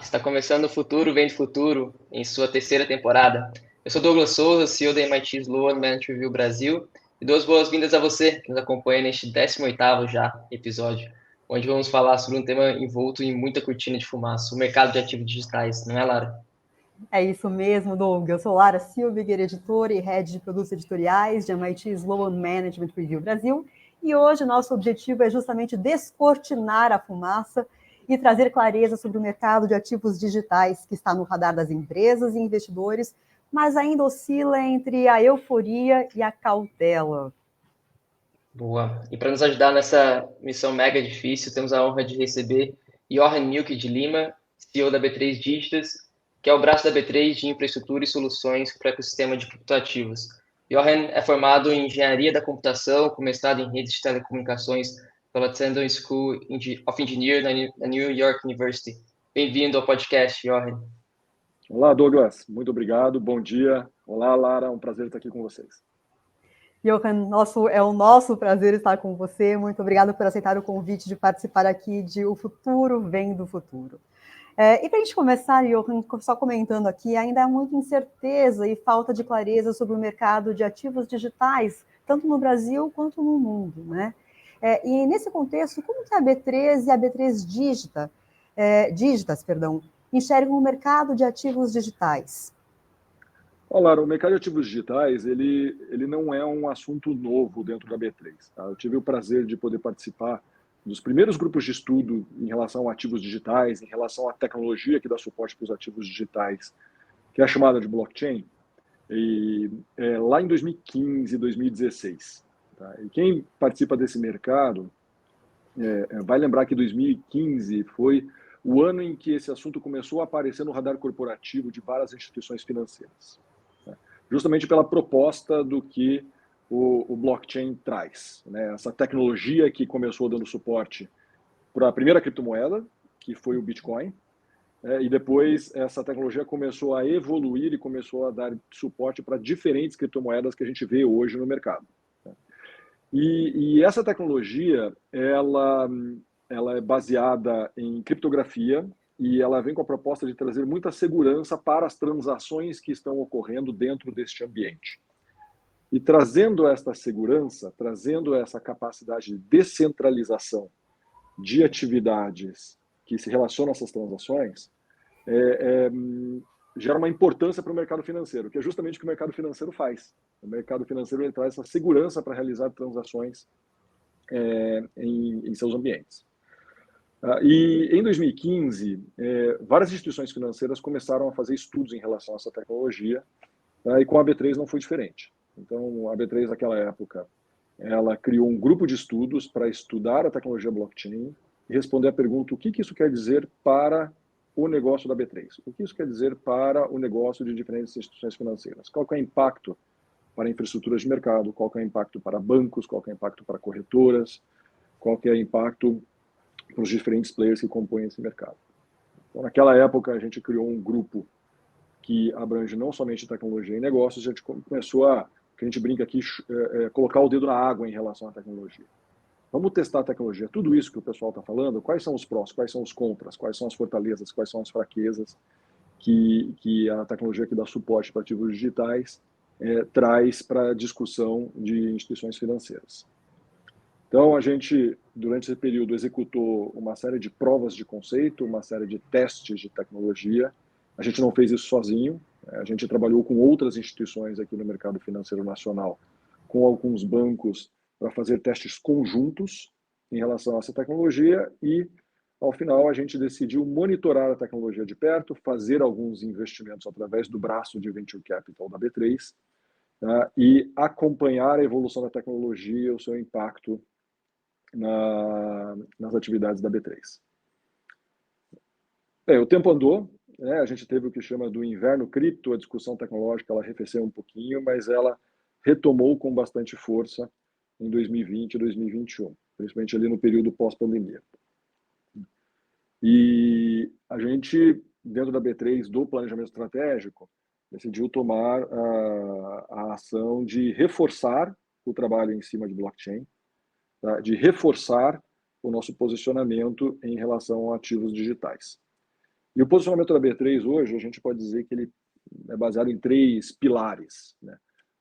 Está começando o Futuro Vem do Futuro, em sua terceira temporada. Eu sou Douglas Souza, CEO da MIT Sloan Management Review Brasil, e dou as boas-vindas a você que nos acompanha neste 18º já episódio, onde vamos falar sobre um tema envolto em muita cortina de fumaça, o mercado de ativos digitais, não é, Lara? É isso mesmo, Doug. Eu sou Lara Silviger, editora e head de produtos editoriais de MIT Sloan Management Review Brasil, e hoje nosso objetivo é justamente descortinar a fumaça e trazer clareza sobre o mercado de ativos digitais que está no radar das empresas e investidores, mas ainda oscila entre a euforia e a cautela. Boa. E para nos ajudar nessa missão mega difícil, temos a honra de receber Johan Milk de Lima, CEO da B3 Digitas, que é o braço da B3 de infraestrutura e soluções para o ecossistema de criptoativos. Johan é formado em engenharia da computação, com mestrado em redes de telecomunicações pela Tandon School of Engineering na New York University. Bem-vindo ao podcast, Johan. Olá, Douglas. Muito obrigado. Bom dia. Olá, Lara. Um prazer estar aqui com vocês. Johan, é o nosso prazer estar com você. Muito obrigada por aceitar o convite de participar aqui de O Futuro Vem do Futuro. E para a gente começar, Johan, só comentando aqui, ainda há muita incerteza e falta de clareza sobre o mercado de ativos digitais, tanto no Brasil quanto no mundo, né? E nesse contexto, como que a B3 e a B3 Digitas enxergam o mercado de ativos digitais? Olá, o mercado de ativos digitais, ele não é um assunto novo dentro da B3. Tá? Eu tive o prazer de poder participar dos primeiros grupos de estudo em relação a ativos digitais, em relação à tecnologia que dá suporte para os ativos digitais, que é a chamada de blockchain, lá em 2015, 2016. Tá? E quem participa desse mercado vai lembrar que 2015 foi o ano em que esse assunto começou a aparecer no radar corporativo de várias instituições financeiras. Justamente pela proposta do que o blockchain traz. Né? Essa tecnologia que começou dando suporte para a primeira criptomoeda, que foi o Bitcoin, e depois essa tecnologia começou a evoluir e começou a dar suporte para diferentes criptomoedas que a gente vê hoje no mercado. E essa tecnologia, ela é baseada em criptografia, e ela vem com a proposta de trazer muita segurança para as transações que estão ocorrendo dentro deste ambiente. E trazendo esta segurança, trazendo essa capacidade de descentralização de atividades que se relacionam a essas transações, gera uma importância para o mercado financeiro, que é justamente o que o mercado financeiro faz. O mercado financeiro ele traz essa segurança para realizar transações em seus ambientes. E em 2015, várias instituições financeiras começaram a fazer estudos em relação a essa tecnologia, e com a B3 não foi diferente. Então, a B3, naquela época, ela criou um grupo de estudos para estudar a tecnologia blockchain e responder a pergunta: o que isso quer dizer para o negócio da B3? O que isso quer dizer para o negócio de diferentes instituições financeiras? Qual que é o impacto para infraestruturas de mercado? Qual que é o impacto para bancos? Qual que é o impacto para corretoras? Qual que é o impacto para os diferentes players que compõem esse mercado? Então, naquela época, a gente criou um grupo que abrange não somente tecnologia e negócios, a gente começou que a gente brinca aqui, colocar o dedo na água em relação à tecnologia. Vamos testar a tecnologia. Tudo isso que o pessoal está falando, quais são os prós, quais são os contras, quais são as fortalezas, quais são as fraquezas que a tecnologia que dá suporte para ativos digitais traz para a discussão de instituições financeiras. Então, a gente, durante esse período, executou uma série de provas de conceito, uma série de testes de tecnologia. A gente não fez isso sozinho, a gente trabalhou com outras instituições aqui no mercado financeiro nacional, com alguns bancos, para fazer testes conjuntos em relação a essa tecnologia e, ao final, a gente decidiu monitorar a tecnologia de perto, fazer alguns investimentos através do braço de Venture Capital da B3, tá? E acompanhar a evolução da tecnologia e o seu impacto nas atividades da B3. O tempo andou, né? A gente teve o que chama do inverno cripto, a discussão tecnológica ela arrefeceu um pouquinho, mas ela retomou com bastante força em 2020 e 2021, principalmente ali no período pós-pandemia. E a gente, dentro da B3, do planejamento estratégico, decidiu tomar a ação de reforçar o trabalho em cima de blockchain, tá? De reforçar o nosso posicionamento em relação a ativos digitais. E o posicionamento da B3 hoje, a gente pode dizer que ele é baseado em 3 pilares, né?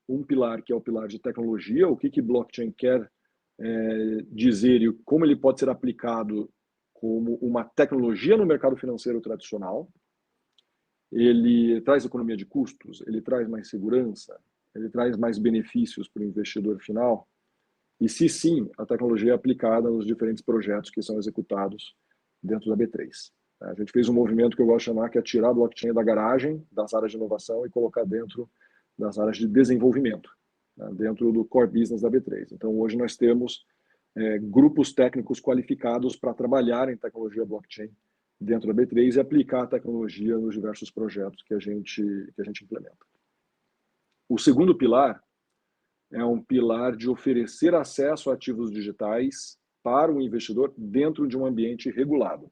Um pilar que é o pilar de tecnologia, o que blockchain quer dizer e como ele pode ser aplicado como uma tecnologia no mercado financeiro tradicional. Ele traz economia de custos, ele traz mais segurança, ele traz mais benefícios para o investidor final. E se sim, a tecnologia é aplicada nos diferentes projetos que são executados dentro da B3. A gente fez um movimento que eu gosto de chamar que é tirar a blockchain da garagem, das áreas de inovação e colocar dentro das áreas de desenvolvimento, né, dentro do core business da B3. Então, hoje nós temos grupos técnicos qualificados para trabalhar em tecnologia blockchain dentro da B3 e aplicar a tecnologia nos diversos projetos que a gente implementa. O segundo pilar é um pilar de oferecer acesso a ativos digitais para o investidor dentro de um ambiente regulado.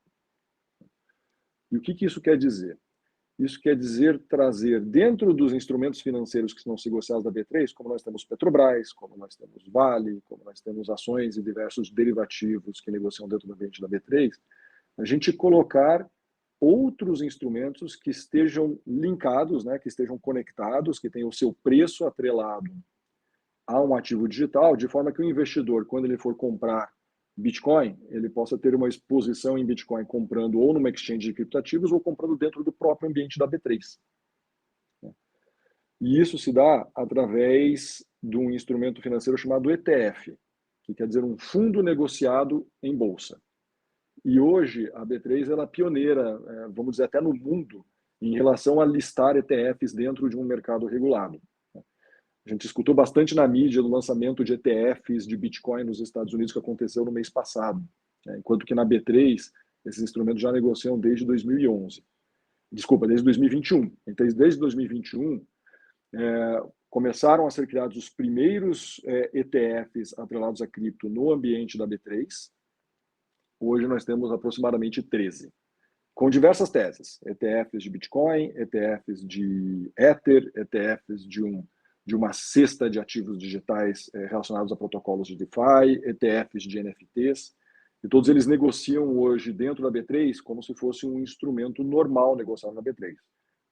E o que isso quer dizer? Isso quer dizer trazer dentro dos instrumentos financeiros que são negociados da B3, como nós temos Petrobras, como nós temos Vale, como nós temos ações e diversos derivativos que negociam dentro do ambiente da B3, a gente colocar outros instrumentos que estejam linkados, né, que estejam conectados, que tenham o seu preço atrelado a um ativo digital, de forma que o investidor, quando ele for comprar Bitcoin, ele possa ter uma exposição em Bitcoin comprando ou numa exchange de criptativos ou comprando dentro do próprio ambiente da B3. E isso se dá através de um instrumento financeiro chamado ETF, que quer dizer um fundo negociado em bolsa. E hoje a B3 ela é pioneira, vamos dizer até no mundo, em relação a listar ETFs dentro de um mercado regulado. A gente escutou bastante na mídia do lançamento de ETFs de Bitcoin nos Estados Unidos que aconteceu no mês passado, né? Enquanto que na B3 esses instrumentos já negociam desde 2011. Desculpa, desde 2021. Então, desde 2021, começaram a ser criados os primeiros ETFs atrelados a cripto no ambiente da B3. Hoje nós temos aproximadamente 13, com diversas teses. ETFs de Bitcoin, ETFs de Ether, ETFs de uma cesta de ativos digitais relacionados a protocolos de DeFi, ETFs de NFTs, e todos eles negociam hoje dentro da B3 como se fosse um instrumento normal negociado na B3.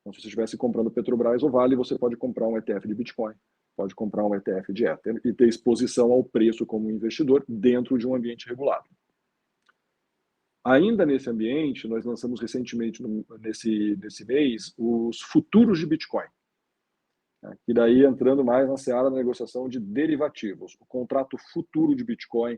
Então, se você estivesse comprando Petrobras ou Vale, você pode comprar um ETF de Bitcoin, pode comprar um ETF de Ether e ter exposição ao preço como investidor dentro de um ambiente regulado. Ainda nesse ambiente, nós lançamos recentemente, nesse mês, os futuros de Bitcoin. E daí entrando mais na seara da negociação de derivativos. O contrato futuro de Bitcoin,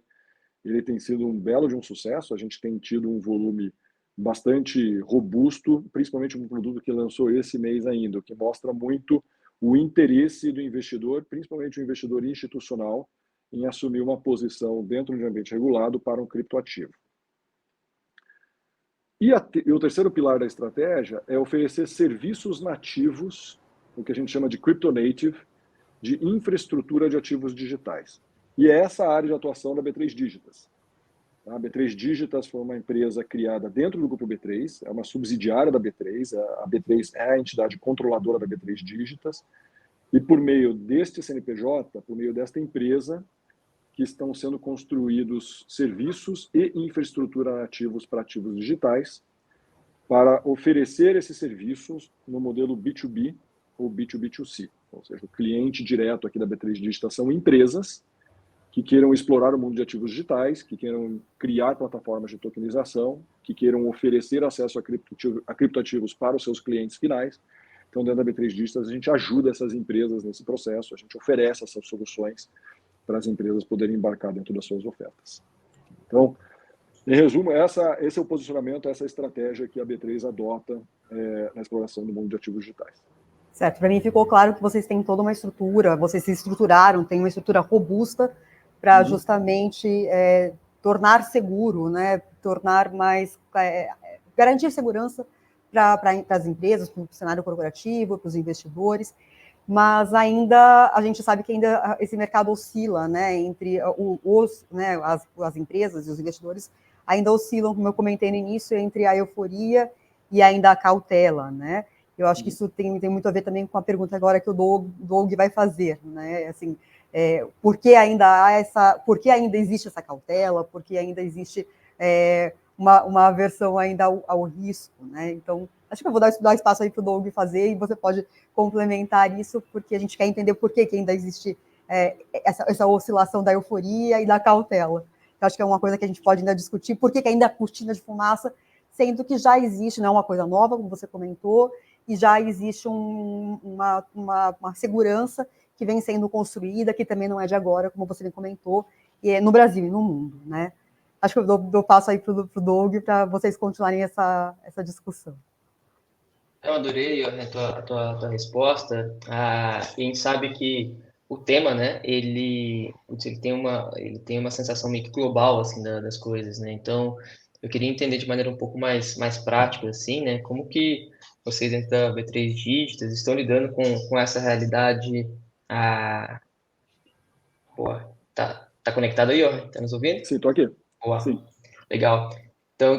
ele tem sido um belo de um sucesso, a gente tem tido um volume bastante robusto, principalmente um produto que lançou esse mês ainda, o que mostra muito o interesse do investidor, principalmente o investidor institucional, em assumir uma posição dentro de um ambiente regulado para um criptoativo. E o terceiro pilar da estratégia é oferecer serviços nativos, o que a gente chama de crypto native, de infraestrutura de ativos digitais. E é essa a área de atuação da B3 Digitas. A B3 Digitas foi uma empresa criada dentro do grupo B3, é uma subsidiária da B3, a B3 é a entidade controladora da B3 Digitas, e por meio deste CNPJ, por meio desta empresa, que estão sendo construídos serviços e infraestrutura nativos para ativos digitais, para oferecer esses serviços no modelo B2B ou B2B2C, ou seja, o cliente direto aqui da B3 Digital são empresas que queiram explorar o mundo de ativos digitais, que queiram criar plataformas de tokenização, que queiram oferecer acesso a criptoativos para os seus clientes finais. Então, dentro da B3 Digital, a gente ajuda essas empresas nesse processo, a gente oferece essas soluções para as empresas poderem embarcar dentro das suas ofertas. Então, em resumo, esse é o posicionamento, essa estratégia que a B3 adota na exploração do mundo de ativos digitais. Certo, para mim ficou claro que vocês têm toda uma estrutura, vocês se estruturaram, têm uma estrutura robusta para justamente tornar seguro, né, tornar mais, garantir segurança para as empresas, para o cenário corporativo, para os investidores, mas ainda a gente sabe que ainda esse mercado oscila, né, entre as empresas e os investidores ainda oscilam, como eu comentei no início, entre a euforia e ainda a cautela, né? Eu acho que isso tem muito a ver também com a pergunta agora que o Doug vai fazer, né? Assim, por que ainda existe essa cautela? Por que ainda existe uma aversão ainda ao risco, né? Então, acho que eu vou dar espaço aí para o Doug fazer e você pode complementar isso, porque a gente quer entender por que ainda existe essa oscilação da euforia e da cautela. Eu acho que é uma coisa que a gente pode ainda discutir, por que ainda a cortina de fumaça, sendo que já existe, não é uma coisa nova, como você comentou, e já existe uma segurança que vem sendo construída, que também não é de agora, como você me comentou, e é no Brasil e no mundo, né? Acho que eu dou passo aí para o Doug para vocês continuarem essa discussão. Eu adorei a tua resposta. E a gente sabe que o tema, né, ele tem uma sensação meio que global, assim, das coisas, né? Então, eu queria entender de maneira um pouco mais prática, assim, né? Como que vocês dentro da B3 Digitas estão lidando com essa realidade? Ah, Boa. Tá conectado aí, ó? Tá nos ouvindo? Sim, estou aqui. Boa. Sim. Legal. Então, a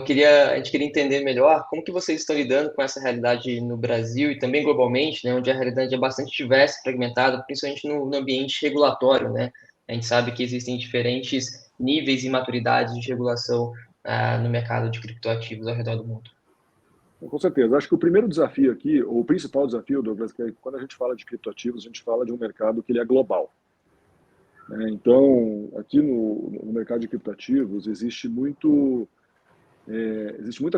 gente queria entender melhor como que vocês estão lidando com essa realidade no Brasil e também globalmente, né, onde a realidade é bastante diversa, fragmentada, principalmente no ambiente regulatório, né? A gente sabe que existem diferentes níveis e maturidades de regulação no mercado de criptoativos ao redor do mundo. Com certeza. Acho que o primeiro desafio aqui, ou o principal desafio, Douglas, que quando a gente fala de criptoativos, a gente fala de um mercado que ele é global. Então, aqui no mercado de criptoativos existe muita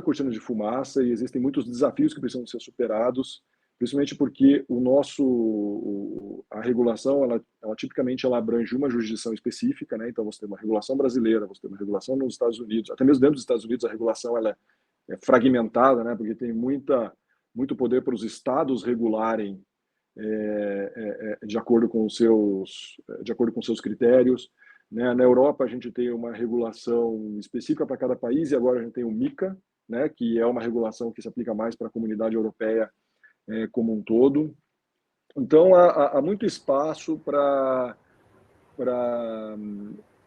cortina de fumaça e existem muitos desafios que precisam ser superados, principalmente porque a regulação, ela tipicamente ela abrange uma jurisdição específica, né? Então você tem uma regulação brasileira, você tem uma regulação nos Estados Unidos, até mesmo dentro dos Estados Unidos a regulação ela é fragmentada, né? Porque tem muito poder para os estados regularem de acordo com seus critérios. Né? Na Europa, a gente tem uma regulação específica para cada país, e agora a gente tem o MiCA, né? Que é uma regulação que se aplica mais para a comunidade europeia como um todo. Então, há muito espaço para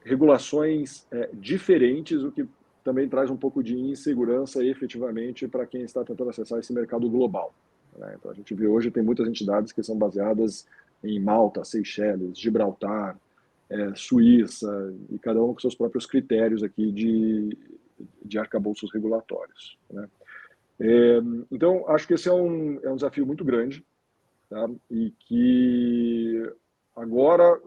regulações diferentes, o que também traz um pouco de insegurança efetivamente para quem está tentando acessar esse mercado global. Né? Então, a gente vê hoje tem muitas entidades que são baseadas em Malta, Seychelles, Gibraltar, Suíça, e cada um com seus próprios critérios aqui de arcabouços regulatórios. Né? Então, acho que esse é um desafio muito grande, tá? E que agora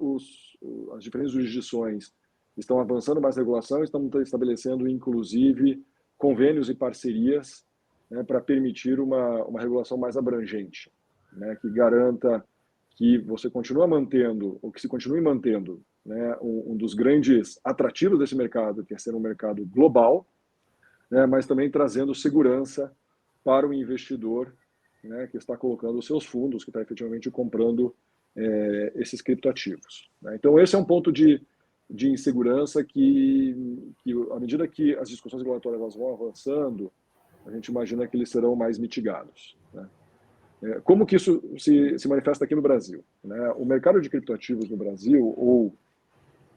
as diferentes jurisdições estão avançando mais regulação, estão estabelecendo, inclusive, convênios e parcerias, né, para permitir uma regulação mais abrangente, né, que garanta que você continue mantendo, ou que se continue mantendo, né, um dos grandes atrativos desse mercado, que é ser um mercado global, né, mas também trazendo segurança para o investidor, né, que está colocando os seus fundos, que está efetivamente comprando esses criptoativos. Né? Então, esse é um ponto de insegurança que, à medida que as discussões regulatórias elas vão avançando, a gente imagina que eles serão mais mitigados. Né? Como que isso se manifesta aqui no Brasil? Né? O mercado de criptoativos no Brasil, ou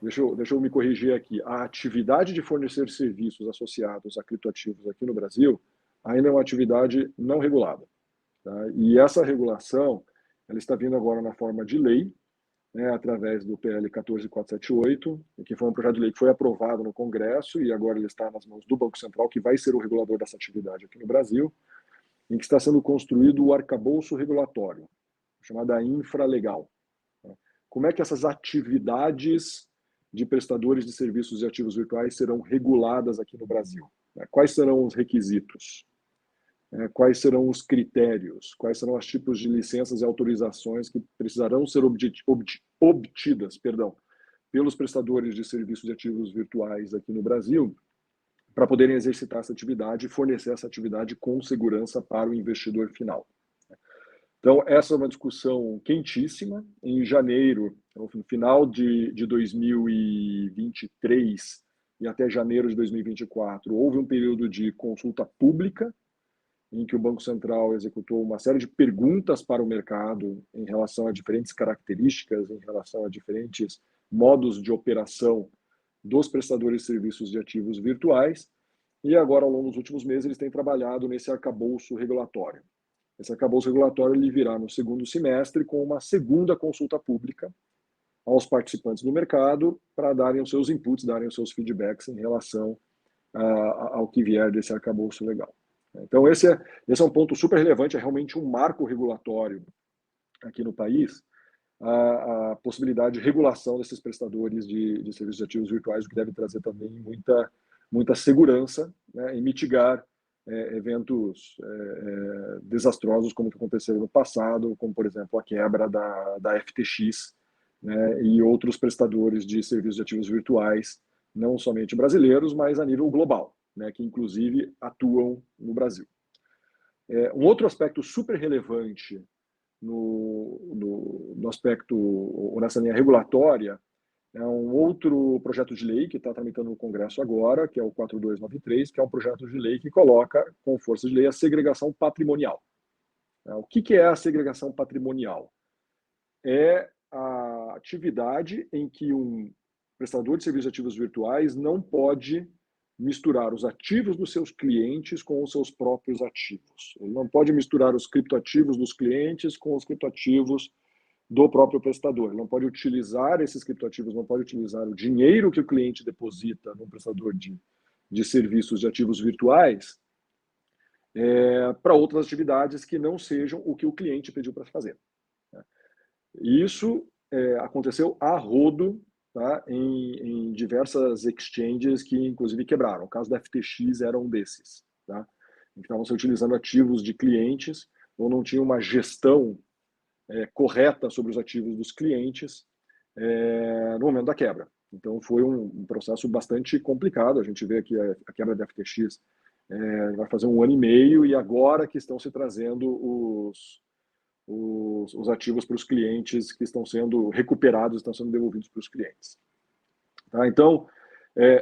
deixa eu me corrigir aqui, a atividade de fornecer serviços associados a criptoativos aqui no Brasil ainda é uma atividade não regulada. Tá? E essa regulação ela está vindo agora na forma de lei, né, através do PL 14478, que foi um projeto de lei que foi aprovado no Congresso e agora ele está nas mãos do Banco Central, que vai ser o regulador dessa atividade aqui no Brasil, em que está sendo construído o arcabouço regulatório, chamada infralegal. Como é que essas atividades de prestadores de serviços de ativos virtuais serão reguladas aqui no Brasil? Quais serão os requisitos? Quais serão os critérios? Quais serão os tipos de licenças e autorizações que precisarão ser obtidas, pelos prestadores de serviços de ativos virtuais aqui no Brasil para poderem exercitar essa atividade e fornecer essa atividade com segurança para o investidor final. Então, essa é uma discussão quentíssima. Em janeiro, no final de 2023 e até janeiro de 2024, houve um período de consulta pública, em que o Banco Central executou uma série de perguntas para o mercado em relação a diferentes características, em relação a diferentes modos de operação dos prestadores de serviços de ativos virtuais, e agora, ao longo dos últimos meses, eles têm trabalhado nesse arcabouço regulatório. Esse arcabouço regulatório ele virá no segundo semestre com uma segunda consulta pública aos participantes do mercado para darem os seus inputs, darem os seus feedbacks em relação ao que vier desse arcabouço legal. Então, esse é um ponto super relevante, é realmente um marco regulatório aqui no país, a possibilidade de regulação desses prestadores de serviços de ativos virtuais, o que deve trazer também muita segurança, né, e mitigar eventos desastrosos como que aconteceram no passado, como, por exemplo, a quebra da FTX, né, e outros prestadores de serviços de ativos virtuais, não somente brasileiros, mas a nível global, né, que inclusive atuam no Brasil. Um outro aspecto super relevante no aspecto, ou nessa linha regulatória, é um outro projeto de lei que está tramitando no Congresso agora, que é o 4293, que é um projeto de lei que coloca, com força de lei, a segregação patrimonial. O que é a segregação patrimonial? É a atividade em que um prestador de serviços de ativos virtuais não pode misturar os ativos dos seus clientes com os seus próprios ativos. Ele não pode misturar os criptoativos dos clientes com os criptoativos do próprio prestador. Ele não pode utilizar esses criptoativos, não pode utilizar o dinheiro que o cliente deposita no prestador de serviços de ativos virtuais para outras atividades que não sejam o que o cliente pediu para fazer. E isso aconteceu a rodo, tá, em diversas exchanges que, inclusive, quebraram. O caso da FTX era um desses. Tá? Estavam se utilizando ativos de clientes ou não tinha uma gestão correta sobre os ativos dos clientes no momento da quebra. Então, foi um processo bastante complicado. A gente vê aqui a quebra da FTX vai fazer 1 ano e meio, e agora que estão se trazendo os ativos para os clientes que estão sendo recuperados, estão sendo devolvidos para os clientes. Tá? Então,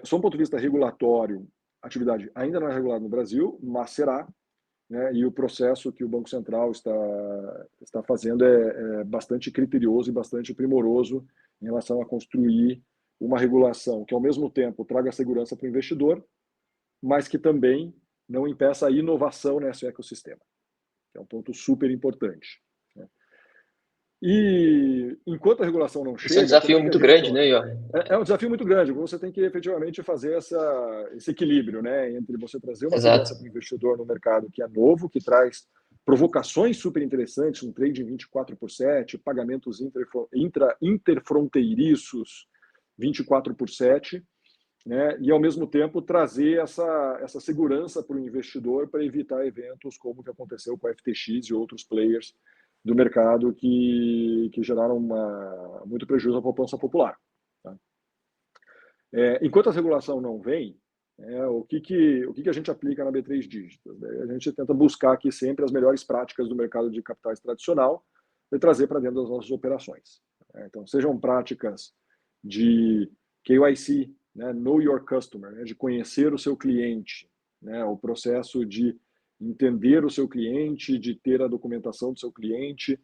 sob um ponto de vista regulatório, a atividade ainda não é regulada no Brasil, mas será, né? E o processo que o Banco Central está fazendo é bastante criterioso e bastante primoroso em relação a construir uma regulação que, ao mesmo tempo, traga segurança para o investidor, mas que também não impeça a inovação nesse ecossistema, que é um ponto super importante. E enquanto a regulação não chega... Isso é um desafio muito grande, né, Jochen? É um desafio muito grande. Você tem que efetivamente fazer esse equilíbrio, né, entre você trazer uma Exato. segurança para o investidor no mercado que é novo, que traz provocações super interessantes, um trade 24/7, pagamentos interfronteiriços 24/7, né, e ao mesmo tempo trazer essa segurança para o investidor para evitar eventos como o que aconteceu com a FTX e outros players do mercado que geraram muito prejuízo à população popular. Tá? Enquanto a regulação não vem, o que a gente aplica na B3 Digital? A gente tenta buscar aqui sempre as melhores práticas do mercado de capitais tradicional e trazer para dentro das nossas operações. Então, sejam práticas de KYC, né, Know Your Customer, né, de conhecer o seu cliente, né, o processo de entender o seu cliente, de ter a documentação do seu cliente,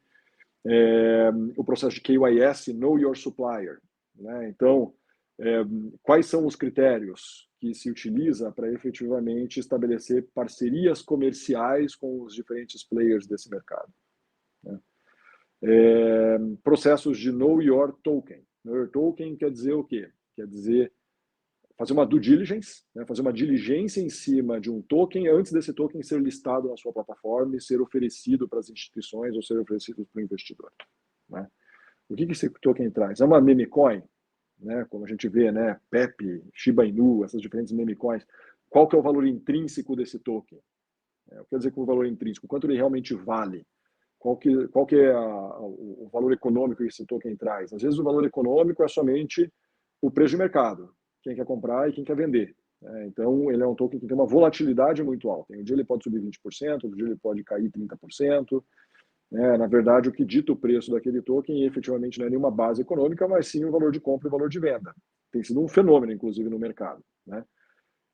o processo de KYS, Know Your Supplier. Né? Então, quais são os critérios que se utiliza para efetivamente estabelecer parcerias comerciais com os diferentes players desse mercado? Né? Processos de Know Your Token. Know Your Token quer dizer o quê? Quer dizer fazer uma due diligence, né, fazer uma diligência em cima de um token antes desse token ser listado na sua plataforma e ser oferecido para as instituições ou ser oferecido para o investidor. Né? O que esse token traz? É uma meme coin, né, como a gente vê, né, Pepe, Shiba Inu, essas diferentes meme coins. Qual que é o valor intrínseco desse token? Quer dizer, com o valor intrínseco, quanto ele realmente vale? Qual que é o valor econômico que esse token traz? Às vezes o valor econômico é somente o preço de mercado, quem quer comprar e quem quer vender. Então, ele é um token que tem uma volatilidade muito alta. Um dia ele pode subir 20%, outro dia ele pode cair 30%. Na verdade, o que dita o preço daquele token efetivamente não é nenhuma base econômica, mas sim o valor de compra e o valor de venda. Tem sido um fenômeno, inclusive, no mercado. Né?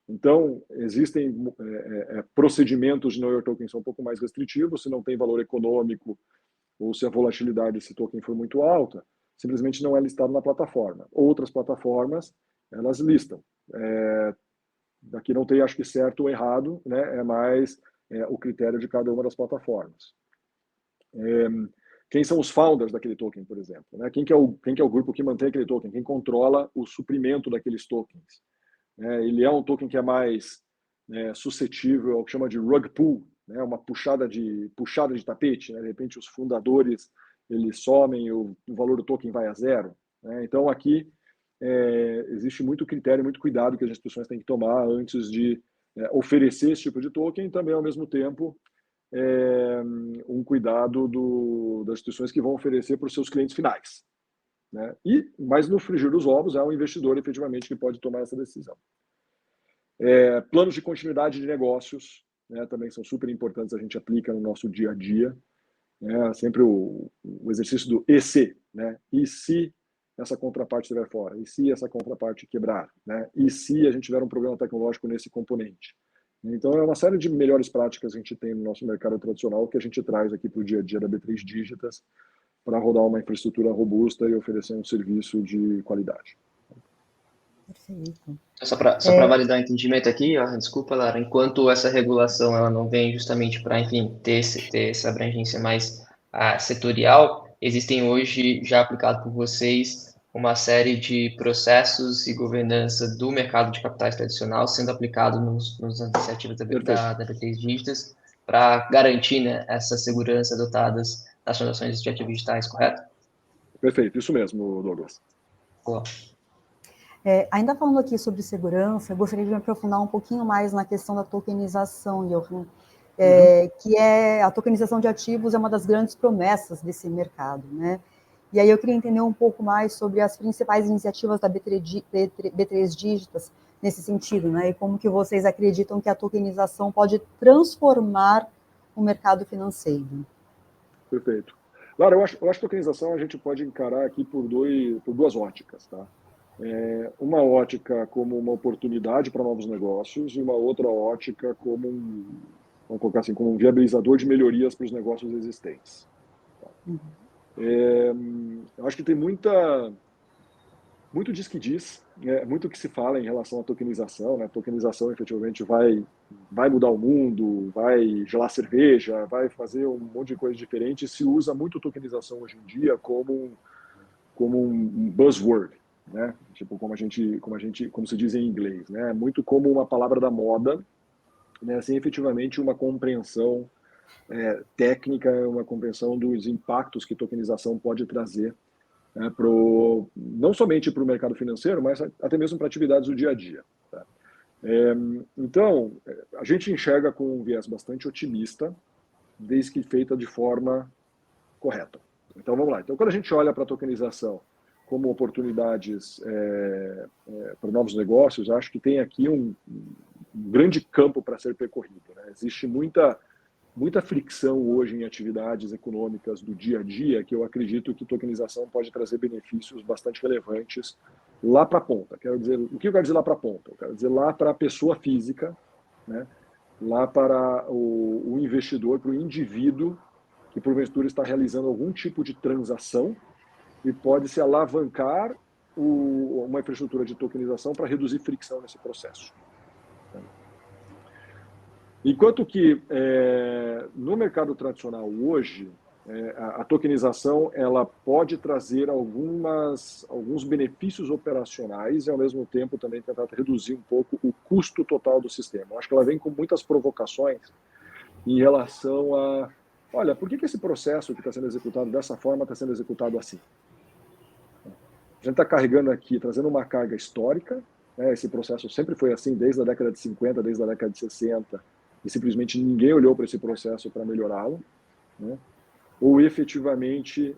Então, existem procedimentos de Know Your Token que são um pouco mais restritivos. Se não tem valor econômico ou se a volatilidade desse token for muito alta, simplesmente não é listado na plataforma. Outras plataformas, elas listam. Daqui não tem, acho que, certo ou errado, né? É mais o critério de cada uma das plataformas. Quem são os founders daquele token, por exemplo? Né? Quem que é o grupo que mantém aquele token? Quem controla o suprimento daqueles tokens? né? Ele é um token que é mais suscetível ao que chama de rug pull, né? Uma puxada de tapete, né? De repente os fundadores eles somem, o valor do token vai a zero, né? Então aqui existe muito critério, muito cuidado que as instituições têm que tomar antes de oferecer esse tipo de token e também, ao mesmo tempo, um cuidado das instituições que vão oferecer para os seus clientes finais, né? Mas no frigir dos ovos é o investidor efetivamente que pode tomar essa decisão. Planos de continuidade de negócios, né, também são super importantes, a gente aplica no nosso dia a dia, né? Sempre o exercício do e se, né? E se essa contraparte estiver fora? E se essa contraparte quebrar, né? E se a gente tiver um problema tecnológico nesse componente? Então, é uma série de melhores práticas que a gente tem no nosso mercado tradicional que a gente traz aqui para o dia a dia da B3 Digitas para rodar uma infraestrutura robusta e oferecer um serviço de qualidade. Perfeito. Só para validar o entendimento aqui, desculpa, Lara, enquanto essa regulação ela não vem justamente para, enfim, ter essa abrangência mais setorial, existem hoje, já aplicado por vocês, uma série de processos e governança do mercado de capitais tradicional sendo aplicado nas iniciativas da B3 Digitas para garantir, né, essa segurança adotadas nas transações de ativos digitais, correto? Perfeito, isso mesmo, Douglas. Boa. Ainda falando aqui sobre segurança, eu gostaria de me aprofundar um pouquinho mais na questão da tokenização, Johan, que a tokenização de ativos é uma das grandes promessas desse mercado, né? E aí eu queria entender um pouco mais sobre as principais iniciativas da B3 Digitas nesse sentido, né? E como que vocês acreditam que a tokenização pode transformar o mercado financeiro. Perfeito. Lara, eu acho que a tokenização a gente pode encarar aqui por duas óticas, tá? Uma ótica como uma oportunidade para novos negócios e uma outra ótica como vamos colocar assim, como um viabilizador de melhorias para os negócios existentes. Tá? Eu acho que tem muito diz que diz, muito que se fala em relação à tokenização, né? A tokenização efetivamente vai mudar o mundo, vai gelar cerveja, vai fazer um monte de coisa diferente. Se usa muito tokenização hoje em dia como um buzzword, né? Tipo como se diz em inglês, né? Muito como uma palavra da moda, né? Sem efetivamente uma compreensão técnica, uma compreensão dos impactos que tokenização pode trazer, né, não somente para o mercado financeiro, mas até mesmo para atividades do dia a dia. Tá? Então, a gente enxerga com um viés bastante otimista, desde que feita de forma correta. Então, vamos lá. Então, quando a gente olha para a tokenização como oportunidades para novos negócios, acho que tem aqui um grande campo para ser percorrido, né? Existe muita fricção hoje em atividades econômicas do dia a dia que eu acredito que tokenização pode trazer benefícios bastante relevantes lá para a ponta. Quero dizer, o que eu quero dizer lá para a ponta? Eu quero dizer lá para a pessoa física, né? Lá para o investidor, para o indivíduo que porventura está realizando algum tipo de transação e pode se alavancar uma infraestrutura de tokenização para reduzir fricção nesse processo. Enquanto que no mercado tradicional hoje, a tokenização ela pode trazer alguns benefícios operacionais e, ao mesmo tempo, também tentar reduzir um pouco o custo total do sistema. Eu acho que ela vem com muitas provocações em relação a, olha, por que esse processo que está sendo executado dessa forma está sendo executado assim? A gente está carregando aqui, trazendo uma carga histórica, né? Esse processo sempre foi assim desde a década de 50, desde a década de 60, e simplesmente ninguém olhou para esse processo para melhorá-lo, né? Ou efetivamente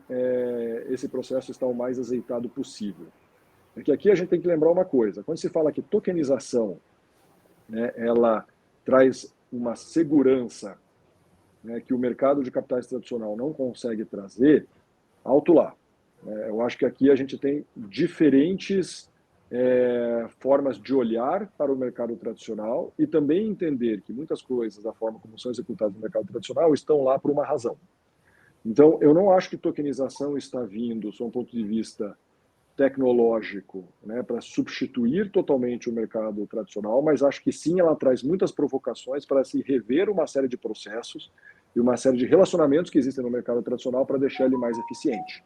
esse processo está o mais azeitado possível. Porque aqui a gente tem que lembrar uma coisa, quando se fala que tokenização, né, ela traz uma segurança, né, que o mercado de capitais tradicional não consegue trazer, alto lá. Eu acho que aqui a gente tem diferentes formas de olhar para o mercado tradicional e também entender que muitas coisas, da forma como são executadas no mercado tradicional, estão lá por uma razão. Então, eu não acho que tokenização está vindo, sob um ponto de vista tecnológico, né, para substituir totalmente o mercado tradicional, mas acho que sim, ela traz muitas provocações para se rever uma série de processos e uma série de relacionamentos que existem no mercado tradicional para deixar ele mais eficiente.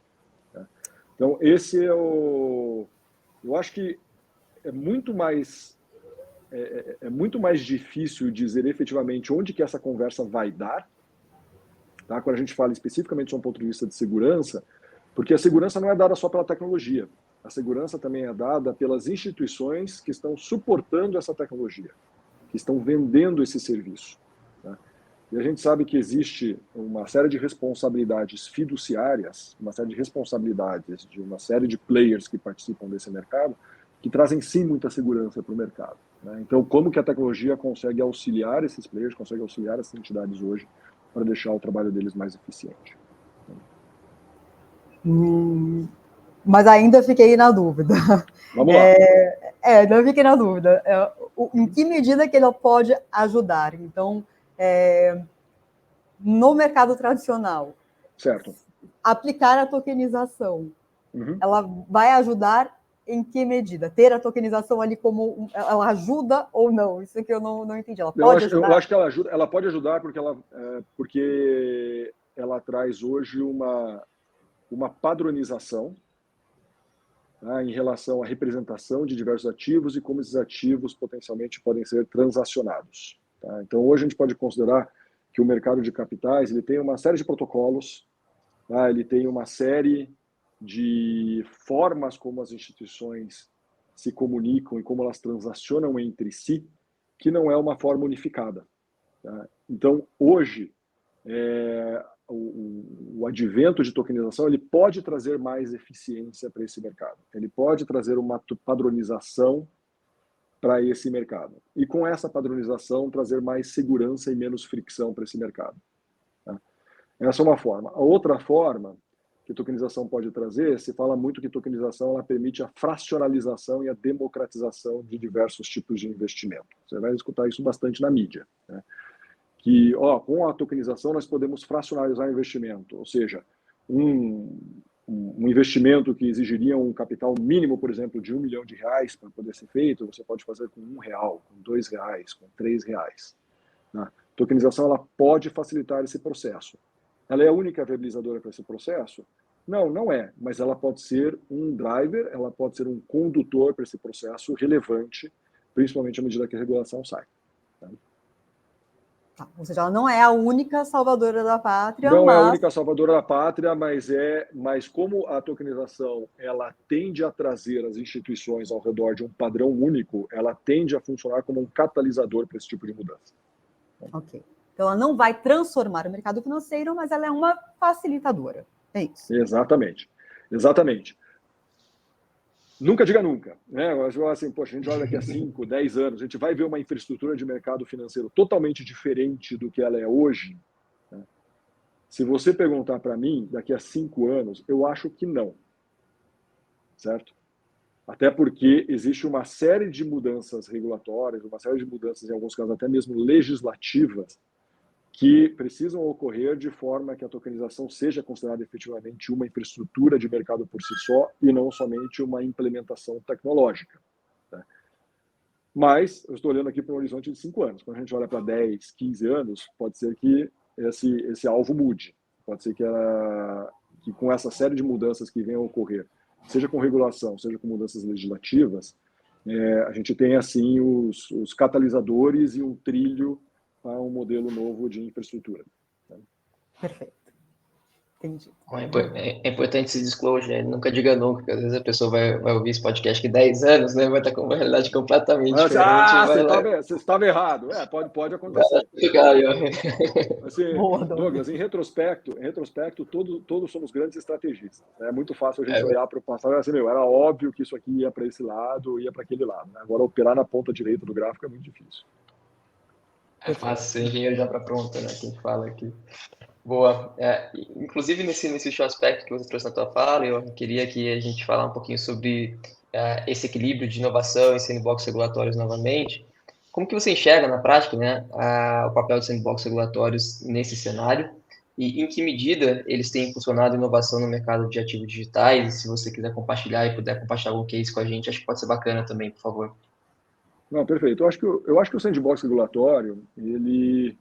Então, esse é eu acho que é muito mais é muito mais difícil dizer efetivamente onde que essa conversa vai dar, tá? Quando a gente fala especificamente de um ponto de vista de segurança, porque a segurança não é dada só pela tecnologia, a segurança também é dada pelas instituições que estão suportando essa tecnologia, que estão vendendo esse serviço, tá? E a gente sabe que existe uma série de responsabilidades fiduciárias, uma série de responsabilidades de uma série de players que participam desse mercado, que trazem sim muita segurança para o mercado, né? Então, como que a tecnologia consegue auxiliar esses players, consegue auxiliar essas entidades hoje para deixar o trabalho deles mais eficiente? Mas ainda fiquei na dúvida. Vamos lá. Não fiquei na dúvida. Em que medida que ele pode ajudar? Então, no mercado tradicional, Certo. aplicar a tokenização, ela vai ajudar em que medida? Ter a tokenização ali como ela ajuda ou não? Isso que eu não entendi. Ela pode ajudar? Eu acho que ela ajuda. Ela pode ajudar porque ela traz hoje uma padronização, tá, em relação à representação de diversos ativos e como esses ativos potencialmente podem ser transacionados, tá? Então, hoje a gente pode considerar que o mercado de capitais ele tem uma série de protocolos, tá? Ele tem uma série de formas como as instituições se comunicam e como elas transacionam entre si, que não é uma forma unificada, tá? Então, hoje, o advento de tokenização ele pode trazer mais eficiência para esse mercado. Ele pode trazer uma padronização para esse mercado. E com essa padronização, trazer mais segurança e menos fricção para esse mercado, tá? Essa é uma forma. A outra forma que a tokenização pode trazer, se fala muito que tokenização ela permite a fracionalização e a democratização de diversos tipos de investimento. Você vai escutar isso bastante na mídia, né? Que, com a tokenização nós podemos fracionalizar o investimento, ou seja, um investimento que exigiria um capital mínimo, por exemplo, de R$1 milhão para poder ser feito, você pode fazer com R$1, com R$2, com R$3. A tokenização ela pode facilitar esse processo. Ela é a única viabilizadora para esse processo? Não, não é, mas ela pode ser um driver, ela pode ser um condutor para esse processo relevante, principalmente à medida que a regulação sai, tá? Tá, ou seja, ela não é a única salvadora da pátria, não é a única salvadora da pátria, mas como a tokenização ela tende a trazer as instituições ao redor de um padrão único, ela tende a funcionar como um catalisador para esse tipo de mudança. Ok. Então, ela não vai transformar o mercado financeiro, mas ela é uma facilitadora. É isso. Exatamente. Exatamente. Nunca diga nunca, né? Assim, poxa, a gente olha daqui a 5, 10 anos, a gente vai ver uma infraestrutura de mercado financeiro totalmente diferente do que ela é hoje, né? Se você perguntar para mim, daqui a 5 anos, eu acho que não. Certo? Até porque existe uma série de mudanças regulatórias, uma série de mudanças, em alguns casos até mesmo legislativas, que precisam ocorrer de forma que a tokenização seja considerada efetivamente uma infraestrutura de mercado por si só e não somente uma implementação tecnológica, né? Mas eu estou olhando aqui para um horizonte de 5 anos. Quando a gente olha para 10, 15 anos, pode ser que esse alvo mude. Pode ser que com essa série de mudanças que venham a ocorrer, seja com regulação, seja com mudanças legislativas, a gente tenha assim os catalisadores e um trilho a um modelo novo de infraestrutura. Perfeito. Entendi. É importante esse disclosure, né? Nunca diga nunca, porque às vezes a pessoa vai ouvir esse podcast que 10 anos, né? Vai estar com uma realidade completamente diferente. Você estava errado. Pode acontecer. Assim, Boa, Douglas, em retrospecto, todos somos grandes estrategistas. É muito fácil a gente olhar para o passado e assim, era óbvio que isso aqui ia para esse lado, ia para aquele lado, né? Agora, operar na ponta direita do gráfico é muito difícil. É fácil ser engenheiro já para pronta, né? Quem fala aqui. Boa. Inclusive, nesse último aspecto que você trouxe na tua fala, eu queria que a gente falasse um pouquinho sobre esse equilíbrio de inovação e sandbox regulatórios novamente. Como que você enxerga na prática, né, o papel de sandbox regulatórios nesse cenário e em que medida eles têm impulsionado a inovação no mercado de ativos digitais? E se você quiser compartilhar e puder compartilhar algum case com a gente, acho que pode ser bacana também, por favor. Não, perfeito. Eu acho que o sandbox regulatório, ele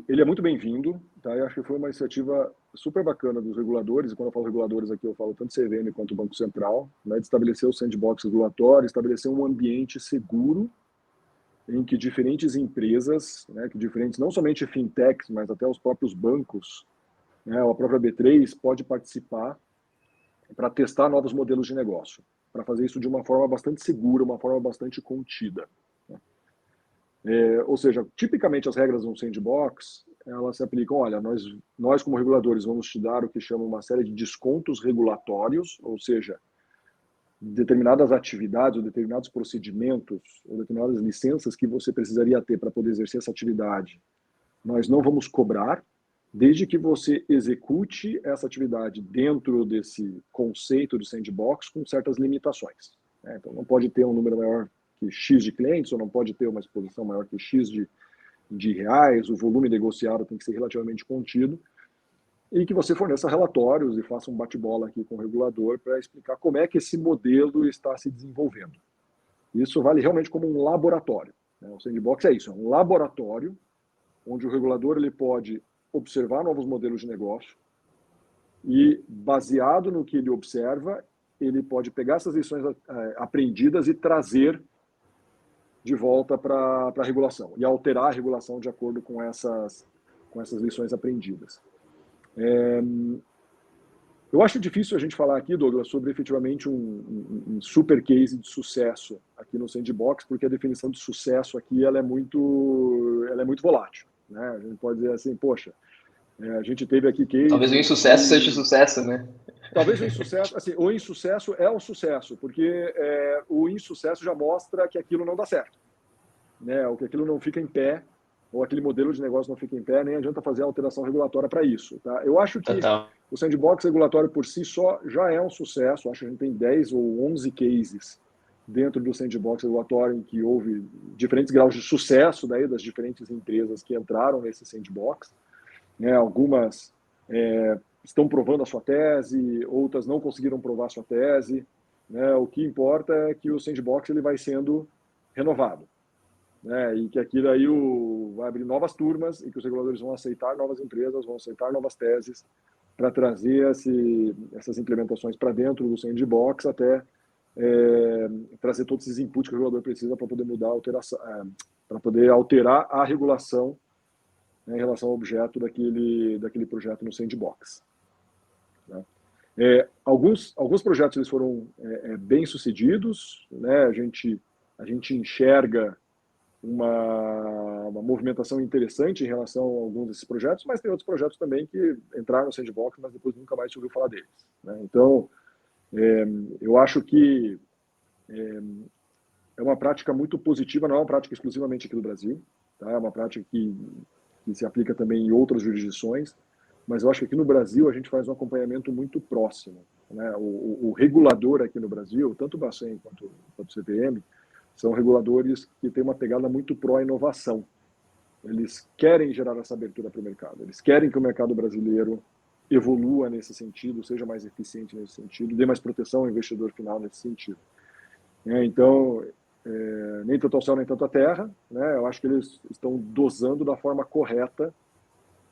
ele é muito bem-vindo, tá? Eu acho que foi uma iniciativa super bacana dos reguladores, e quando eu falo reguladores aqui, eu falo tanto CVM quanto o Banco Central, né, de estabelecer o sandbox regulatório, estabelecer um ambiente seguro em que diferentes empresas, né, que diferentes, não somente fintechs, mas até os próprios bancos, né, a própria B3 pode participar para testar novos modelos de negócio, para fazer isso de uma forma bastante segura, uma forma bastante contida. Ou seja, tipicamente as regras do sandbox, elas se aplicam, olha, nós como reguladores vamos te dar o que chama uma série de descontos regulatórios, ou seja, determinadas atividades ou determinados procedimentos ou determinadas licenças que você precisaria ter para poder exercer essa atividade, nós não vamos cobrar, desde que você execute essa atividade dentro desse conceito de sandbox com certas limitações. Então, não pode ter um número maior que X de clientes, ou não pode ter uma exposição maior que X de reais, o volume negociado tem que ser relativamente contido, e que você forneça relatórios e faça um bate-bola aqui com o regulador para explicar como é que esse modelo está se desenvolvendo. Isso vale realmente como um laboratório. O sandbox é isso, é um laboratório onde o regulador ele pode observar novos modelos de negócio e, baseado no que ele observa, ele pode pegar essas lições aprendidas e trazer de volta para a regulação e alterar a regulação de acordo com essas lições aprendidas. Eu acho difícil a gente falar aqui, Douglas, sobre efetivamente um super case de sucesso aqui no Sandbox, porque a definição de sucesso aqui ela é muito volátil, né? A gente pode dizer assim, poxa, a gente teve aqui case... Talvez o insucesso seja sucesso, né? Talvez o insucesso, assim, o insucesso é um sucesso, porque o insucesso já mostra que aquilo não dá certo, né? Ou que aquilo não fica em pé, ou aquele modelo de negócio não fica em pé, nem adianta fazer alteração regulatória para isso. Tá? Eu acho que o sandbox regulatório por si só já é um sucesso. Acho que a gente tem 10 ou 11 cases dentro do sandbox regulatório em que houve diferentes graus de sucesso daí das diferentes empresas que entraram nesse sandbox. Né? Algumas estão provando a sua tese, outras não conseguiram provar a sua tese. Né? O que importa é que o sandbox ele vai sendo renovado. E que aqui daí vai abrir novas turmas e que os reguladores vão aceitar novas empresas, vão aceitar novas teses para trazer essas implementações para dentro do sandbox até trazer todos esses inputs que o regulador precisa para poder mudar para poder alterar a regulação, né, em relação ao objeto daquele projeto no sandbox. Né? Alguns projetos eles foram bem sucedidos, né? A gente enxerga uma movimentação interessante em relação a alguns desses projetos, mas tem outros projetos também que entraram no sandbox, mas depois nunca mais se ouviu falar deles. Né? Então, eu acho que é uma prática muito positiva, não é uma prática exclusivamente aqui no Brasil, tá? É uma prática que se aplica também em outras jurisdições, mas eu acho que aqui no Brasil a gente faz um acompanhamento muito próximo. Né? O regulador aqui no Brasil, tanto o Bacen quanto o CVM, são reguladores que têm uma pegada muito pró-inovação. Eles querem gerar essa abertura para o mercado. Eles querem que o mercado brasileiro evolua nesse sentido, seja mais eficiente nesse sentido, dê mais proteção ao investidor final nesse sentido. Então, nem tanto ao céu, nem tanto à terra. Né? Eu acho que eles estão dosando da forma correta,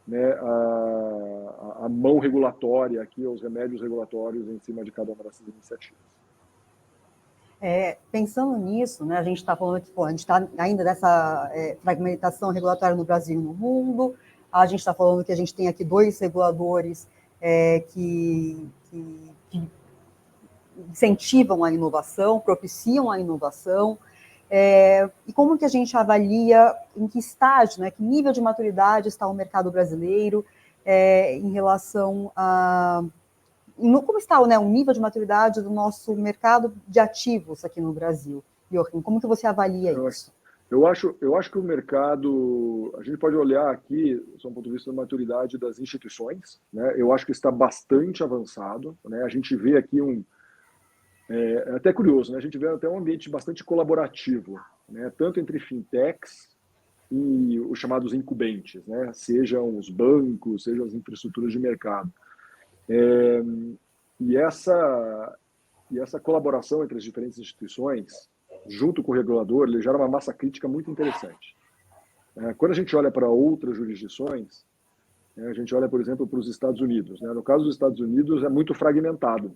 né, a mão regulatória aqui, os remédios regulatórios em cima de cada uma dessas iniciativas. Pensando nisso, né, a gente está falando que a gente está ainda dessa fragmentação regulatória no Brasil e no mundo, a gente está falando que a gente tem aqui 2 reguladores que incentivam a inovação, propiciam a inovação, e como que a gente avalia em que estágio, né, que nível de maturidade está o mercado brasileiro em relação a... Como está, né, o nível de maturidade do nosso mercado de ativos aqui no Brasil? Jochen, como que você avalia isso? Eu acho que o mercado, a gente pode olhar aqui, do ponto de vista da maturidade das instituições, né? Eu acho que está bastante avançado, né? A gente vê aqui é até curioso, né? A gente vê até um ambiente bastante colaborativo, né? Tanto entre fintechs e os chamados incumbentes, né? Sejam os bancos, sejam as infraestruturas de mercado. E essa colaboração entre as diferentes instituições, junto com o regulador, ele gera uma massa crítica muito interessante. Quando a gente olha para outras jurisdições, a gente olha, por exemplo, para os Estados Unidos. No caso dos Estados Unidos, é muito fragmentado,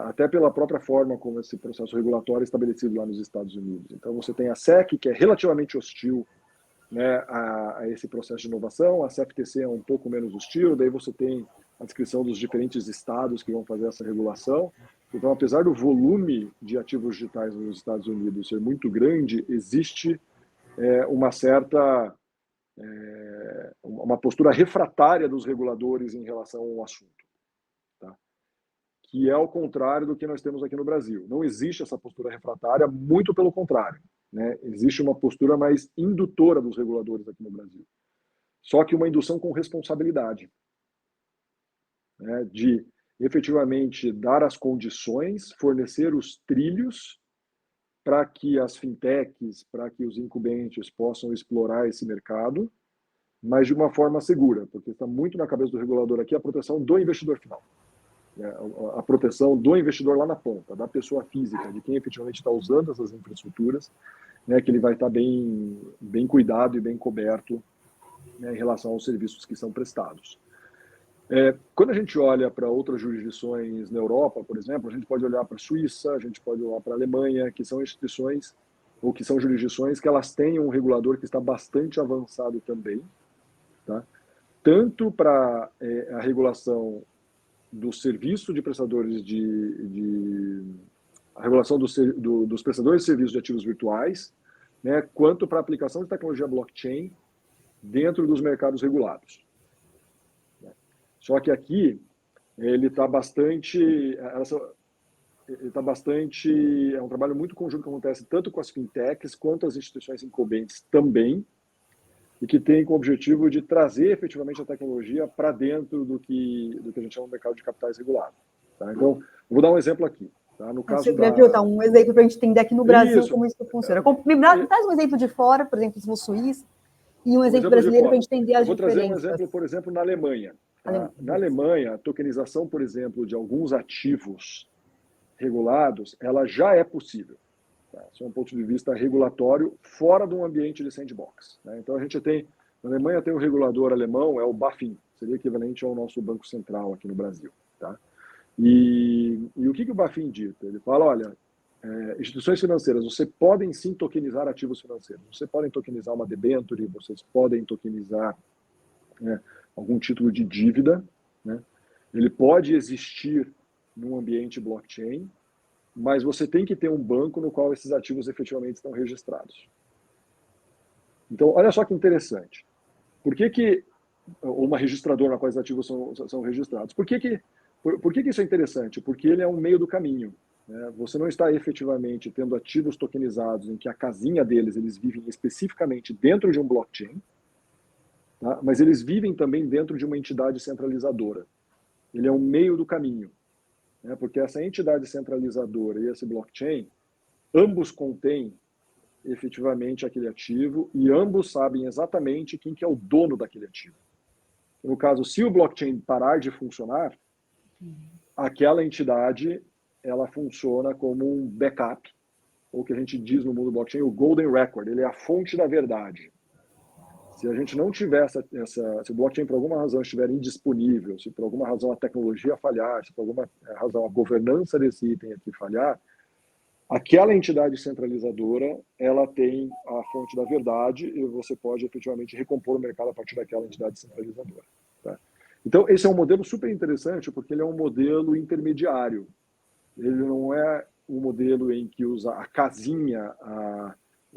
até pela própria forma como esse processo regulatório é estabelecido lá nos Estados Unidos. Então, você tem a SEC, que é relativamente hostil a esse processo de inovação, a CFTC é um pouco menos hostil, daí você tem a descrição dos diferentes estados que vão fazer essa regulação. Então, apesar do volume de ativos digitais nos Estados Unidos ser muito grande, existe uma certa uma postura refratária dos reguladores em relação ao assunto, tá? Que é ao contrário do que nós temos aqui no Brasil. Não existe essa postura refratária, muito pelo contrário, existe uma postura mais indutora dos reguladores aqui no Brasil. Só que uma indução com responsabilidade, de efetivamente dar as condições, fornecer os trilhos para que as fintechs, para que os incumbentes possam explorar esse mercado, mas de uma forma segura, porque está muito na cabeça do regulador aqui a proteção do investidor final. A proteção do investidor lá na ponta, da pessoa física, de quem efetivamente está usando essas infraestruturas, que ele vai estar bem cuidado e bem coberto em relação aos serviços que são prestados. Quando a gente olha para outras jurisdições na Europa, por exemplo, a gente pode olhar para a Suíça, a gente pode olhar para a Alemanha, que são instituições ou que são jurisdições que elas têm um regulador que está bastante avançado também, tá? Tanto para a regulação do serviço de prestadores a regulação dos prestadores de serviços de ativos virtuais, quanto para a aplicação de tecnologia blockchain dentro dos mercados regulados. Só que aqui ele está bastante, é um trabalho muito conjunto que acontece tanto com as fintechs quanto as instituições incumbentes também, e que tem como objetivo de trazer efetivamente a tecnologia para dentro do que a gente chama de mercado de capitais regulado. Tá? Então, eu vou dar um exemplo aqui. Tá? No caso um exemplo para a gente entender aqui no Brasil como isso funciona. Traz um exemplo de fora, por exemplo, no Suíça, e um exemplo brasileiro para a gente entender as diferenças. Vou trazer um exemplo, por exemplo, na Alemanha. Tá? Na Alemanha, a tokenização, por exemplo, de alguns ativos regulados, ela já é possível. Isso é um ponto de vista regulatório fora de um ambiente de sandbox. Então, a gente tem, na Alemanha tem um regulador alemão, é o BaFin, seria equivalente ao nosso Banco Central aqui no Brasil. Tá? E o que o BaFin dita? Ele fala, olha, instituições financeiras, vocês podem sim tokenizar ativos financeiros, vocês podem tokenizar uma debenture, vocês podem tokenizar algum título de dívida, ele pode existir num ambiente blockchain, mas você tem que ter um banco no qual esses ativos efetivamente estão registrados. Então, olha só que interessante. Por que uma registradora na qual os ativos são registrados? Por que isso é interessante? Porque ele é um meio do caminho. Você não está efetivamente tendo ativos tokenizados em que a casinha deles, eles vivem especificamente dentro de um blockchain, tá? Mas eles vivem também dentro de uma entidade centralizadora. Ele é um meio do caminho. Porque essa entidade centralizadora e esse blockchain, ambos contêm efetivamente aquele ativo e ambos sabem exatamente quem que é o dono daquele ativo. No caso, se o blockchain parar de funcionar, aquela entidade ela funciona como um backup, ou o que a gente diz no mundo blockchain, o golden record, ele é a fonte da verdade. Se a gente não tiver se o blockchain por alguma razão estiver indisponível, se por alguma razão a tecnologia falhar, se por alguma razão a governança desse item aqui falhar, aquela entidade centralizadora, ela tem a fonte da verdade e você pode efetivamente recompor o mercado a partir daquela entidade centralizadora. Tá? Então, esse é um modelo super interessante porque ele é um modelo intermediário. Ele não é um modelo em que usa a casinha,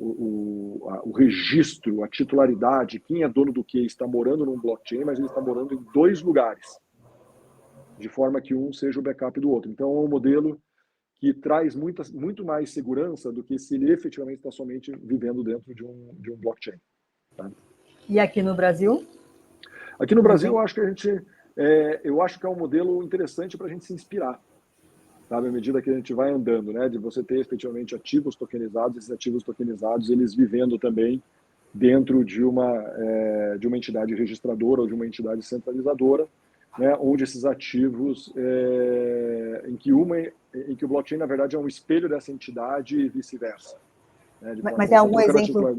o registro, a titularidade, quem é dono do que está morando num blockchain, mas ele está morando em dois lugares, de forma que um seja o backup do outro. Então, é um modelo que traz muito mais segurança do que se ele efetivamente está somente vivendo dentro de um blockchain. Tá? E aqui no Brasil? Aqui no Brasil, eu acho que é um modelo interessante para a gente se inspirar. Sabe, à medida que a gente vai andando, de você ter efetivamente ativos tokenizados, esses ativos tokenizados, eles vivendo também dentro de uma entidade registradora ou de uma entidade centralizadora, onde esses ativos, em que o blockchain, na verdade, é um espelho dessa entidade e vice-versa. Mas é algum exemplo?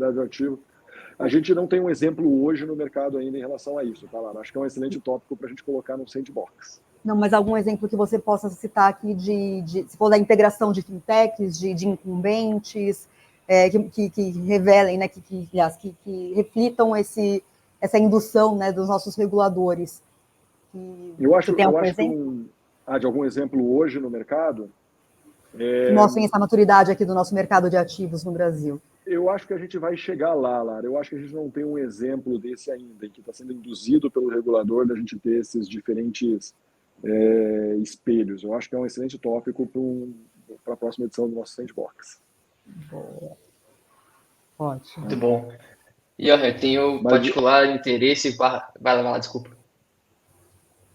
A gente não tem um exemplo hoje no mercado ainda em relação a isso, tá, Lara? Acho que é um excelente tópico para a gente colocar no sandbox. Não, mas algum exemplo que você possa citar aqui se for da integração de fintechs, de incumbentes, que revelem, né, que reflitam essa indução, né, dos nossos reguladores. Eu tem algum acho que exemplo? de algum exemplo hoje no mercado. Que mostrem essa maturidade aqui do nosso mercado de ativos no Brasil. Eu acho que a gente vai chegar lá, Lara. Eu acho que a gente não tem um exemplo desse ainda, em que está sendo induzido pelo regulador da gente ter esses diferentes espelhos. Eu acho que é um excelente tópico para a próxima edição do nosso Sandbox. Boa. Ótimo. Muito bom. E eu tenho particular interesse. Vai lá, desculpa.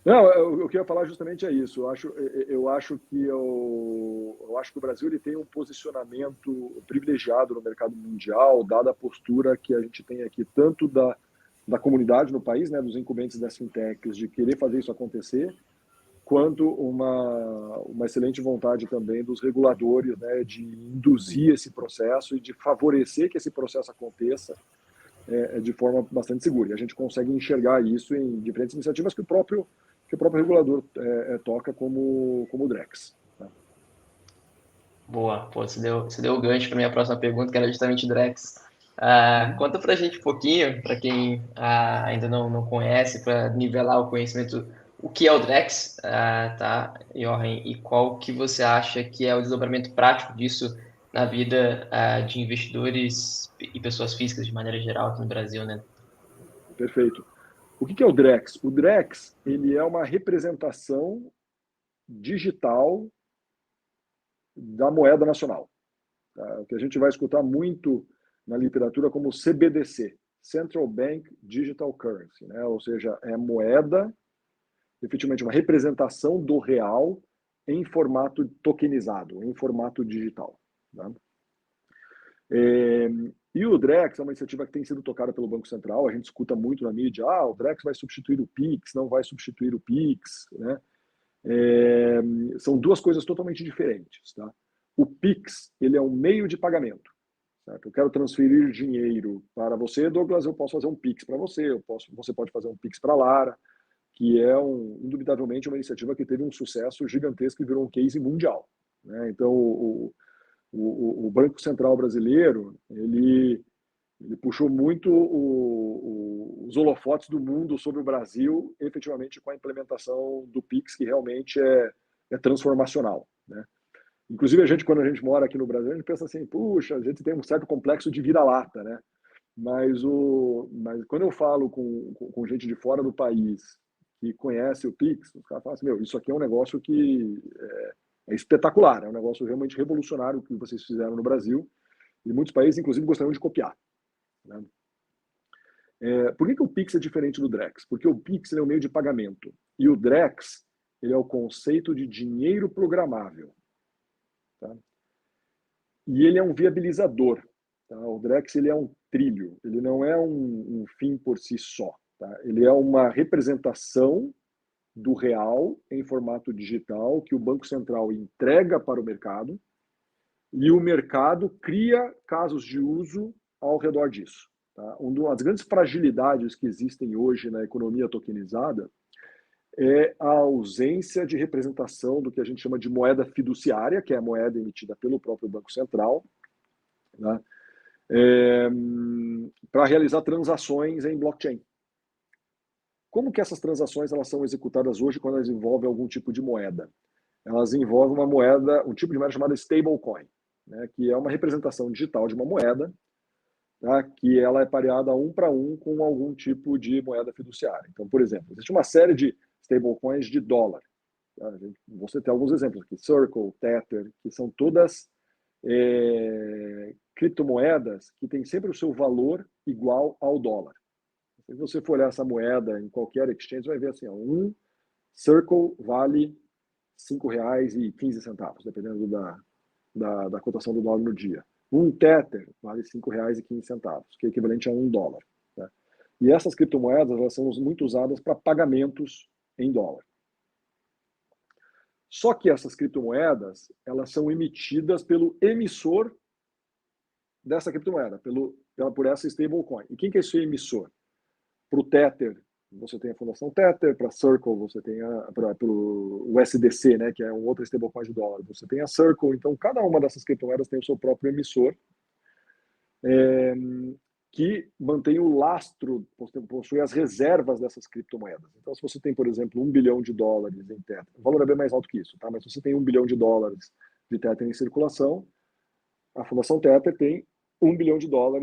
Não, o que eu ia falar justamente é isso. Eu acho que o Brasil ele tem um posicionamento privilegiado no mercado mundial, dada a postura que a gente tem aqui, tanto da comunidade no país, né, dos incumbentes das fintechs, de querer fazer isso acontecer, quanto uma excelente vontade também dos reguladores, né, de induzir esse processo e de favorecer que esse processo aconteça de forma bastante segura. E a gente consegue enxergar isso em diferentes iniciativas que o próprio regulador toca como o Drex. Tá? Boa, pô, você deu o gancho para minha próxima pergunta, que era justamente o Drex. Conta para a gente um pouquinho, para quem ainda não conhece, para nivelar o conhecimento, o que é o Drex, tá, Jochen, e qual que você acha que é o desdobramento prático disso na vida de investidores e pessoas físicas de maneira geral aqui no Brasil, né? Perfeito. O que é o Drex? O Drex ele é uma representação digital da moeda nacional. Tá? O que a gente vai escutar muito na literatura como CBDC, Central Bank Digital Currency, né? Ou seja, é moeda, efetivamente uma representação do real em formato tokenizado, em formato digital. Tá? E o Drex é uma iniciativa que tem sido tocada pelo Banco Central. A gente escuta muito na mídia: o Drex vai substituir o Pix, não vai substituir o Pix. Né? São duas coisas totalmente diferentes. Tá? O Pix ele é um meio de pagamento. Certo? Eu quero transferir dinheiro para você, Douglas, eu posso fazer um Pix para você, você pode fazer um Pix para a Lara, que é, indubitavelmente, uma iniciativa que teve um sucesso gigantesco e virou um case mundial. Né? Então, o Banco Central brasileiro, ele puxou muito os holofotes do mundo sobre o Brasil, efetivamente com a implementação do Pix, que realmente é transformacional. Né? Inclusive, quando a gente mora aqui no Brasil, a gente pensa assim, puxa, a gente tem um certo complexo de vira-lata, né? Mas quando eu falo com gente de fora do país que conhece o Pix, os caras falam assim, isso aqui é um negócio que é espetacular, é um negócio realmente revolucionário que vocês fizeram no Brasil, e muitos países, inclusive, gostariam de copiar. Né? Por que o Pix é diferente do Drex? Porque o Pix é um meio de pagamento, e o Drex ele é o conceito de dinheiro programável. Tá? E ele é um viabilizador. Tá? O Drex ele é um trilho, ele não é um fim por si só. Tá? Ele é uma representação do real em formato digital que o Banco Central entrega para o mercado e o mercado cria casos de uso ao redor disso. Tá? Uma das grandes fragilidades que existem hoje na economia tokenizada é a ausência de representação do que a gente chama de moeda fiduciária, que é a moeda emitida pelo próprio Banco Central, né? Para realizar transações em blockchain. Como que essas transações elas são executadas hoje quando elas envolvem algum tipo de moeda? Elas envolvem uma moeda, um tipo de moeda chamada stablecoin, né? Que é uma representação digital de uma moeda, tá? Que ela é pareada 1 para 1 com algum tipo de moeda fiduciária. Então, por exemplo, existe uma série de stablecoins de dólar. Tá? Você tem alguns exemplos aqui, Circle, Tether, que são todas criptomoedas que têm sempre o seu valor igual ao dólar. Se você for olhar essa moeda em qualquer exchange, você vai ver assim, um Circle vale R$ 5,15, dependendo da cotação do dólar no dia. Um Tether vale R$ 5,15, que é equivalente a $1. Né? E essas criptomoedas elas são muito usadas para pagamentos em dólar. Só que essas criptomoedas elas são emitidas pelo emissor dessa criptomoeda, pelo por essa stablecoin. E quem que é esse emissor? Para o Tether, você tem a Fundação Tether, para a Circle, você tem para o USDC, né, que é um outro stablecoin de dólar, você tem a Circle. Então, cada uma dessas criptomoedas tem o seu próprio emissor, que mantém o lastro, possui as reservas dessas criptomoedas. Então, se você tem, por exemplo, $1 bilhão em Tether, o valor é bem mais alto que isso, tá? Mas se você tem $1 bilhão de Tether em circulação, a Fundação Tether tem $1 bilhão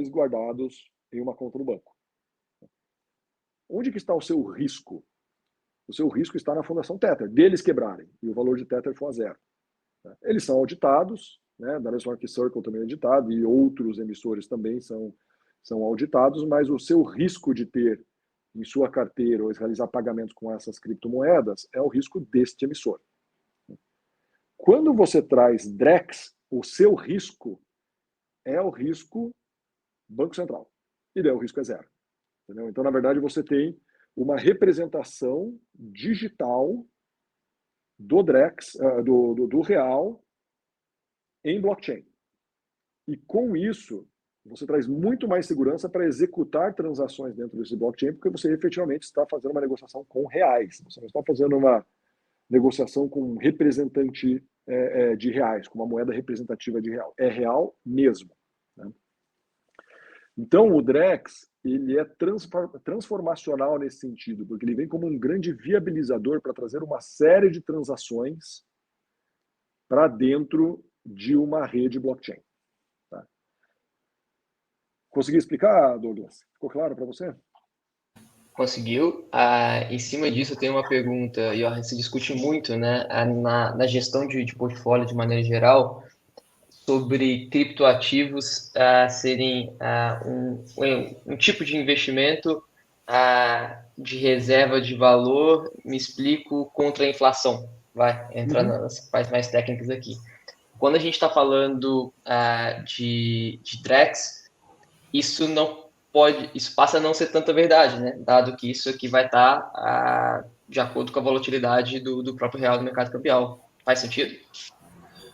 guardados em uma conta no banco. Onde que está o seu risco? O seu risco está na Fundação Tether, deles quebrarem, e o valor de Tether for a zero. Eles são auditados, né, da mesma forma que Circle também é auditado, e outros emissores também são auditados, mas o seu risco de ter em sua carteira ou realizar pagamentos com essas criptomoedas é o risco deste emissor. Quando você traz DREX, o seu risco é o risco Banco Central, e daí o risco é zero. Entendeu? Então, na verdade, você tem uma representação digital do DREX, do real, em blockchain. E com isso, você traz muito mais segurança para executar transações dentro desse blockchain, porque você efetivamente está fazendo uma negociação com reais. Você não está fazendo uma negociação com um representante de reais, com uma moeda representativa de real. É real mesmo. Né? Então, o DREX ele é transformacional nesse sentido, porque ele vem como um grande viabilizador para trazer uma série de transações para dentro de uma rede blockchain. Tá? Consegui explicar, Douglas? Ficou claro para você? Conseguiu. Em cima disso, eu tenho uma pergunta, Johan, se discute muito, né, na gestão de portfólio de maneira geral, sobre criptoativos serem um tipo de investimento de reserva de valor, me explico, contra a inflação. Vai entrar nas partes mais técnicas aqui. Quando a gente está falando de DREX, isso passa a não ser tanta verdade, né? Dado que isso aqui vai estar de acordo com a volatilidade do próprio real do mercado cambial. Faz sentido?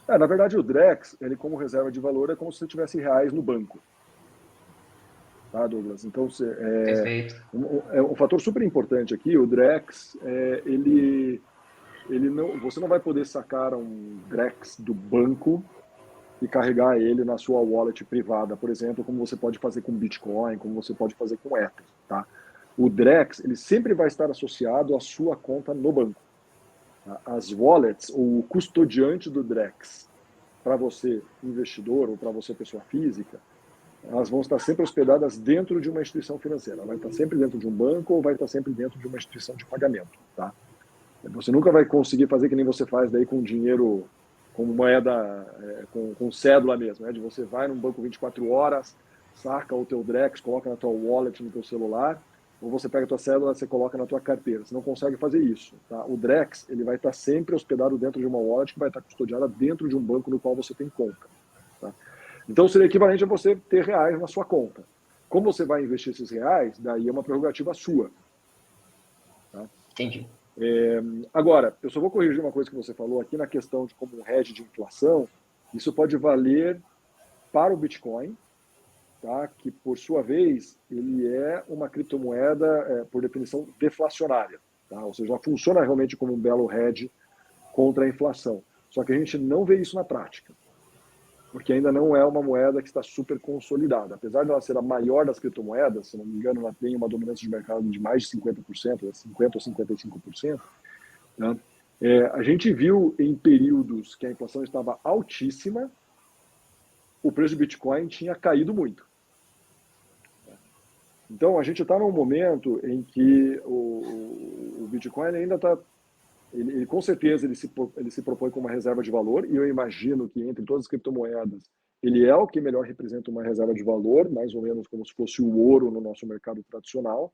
Na verdade, o DREX, ele como reserva de valor, é como se você tivesse reais no banco. Tá, Douglas? Então, Perfeito. um fator super importante aqui, o DREX, você não vai poder sacar um DREX do banco e carregar ele na sua wallet privada, por exemplo, como você pode fazer com Bitcoin, como você pode fazer com Ether. Tá? O DREX, ele sempre vai estar associado à sua conta no banco. As wallets, ou o custodiante do DREX, para você investidor ou para você pessoa física, elas vão estar sempre hospedadas dentro de uma instituição financeira. Ela vai estar sempre dentro de um banco ou vai estar sempre dentro de uma instituição de pagamento. Tá? Você nunca vai conseguir fazer que nem você faz daí com dinheiro, com moeda, com cédula mesmo. Né? De você vai num banco 24 horas, saca o teu DREX, coloca na tua wallet, no teu celular, ou você pega a tua cédula e você coloca na tua carteira. Você não consegue fazer isso. Tá? O DREX ele vai estar sempre hospedado dentro de uma wallet que vai estar custodiada dentro de um banco no qual você tem conta. Tá? Então seria equivalente a você ter reais na sua conta. Como você vai investir esses reais, daí é uma prerrogativa sua. Tá? Entendi. Agora, eu só vou corrigir uma coisa que você falou aqui na questão de como um hedge de inflação. Isso pode valer para o Bitcoin, tá? Que por sua vez ele é uma criptomoeda por definição deflacionária, tá? Ou seja, funciona realmente como um belo hedge contra a inflação. Só que a gente não vê isso na prática, porque ainda não é uma moeda que está super consolidada. Apesar de ela ser a maior das criptomoedas, se não me engano, ela tem uma dominância de mercado de mais de 50%, 50% ou 55%. Né? A gente viu em períodos que a inflação estava altíssima, o preço do Bitcoin tinha caído muito. Então, a gente está num momento em que o Bitcoin ainda está... Ele, com certeza, ele se propõe como uma reserva de valor, e eu imagino que entre todas as criptomoedas, ele é o que melhor representa uma reserva de valor, mais ou menos como se fosse o ouro no nosso mercado tradicional.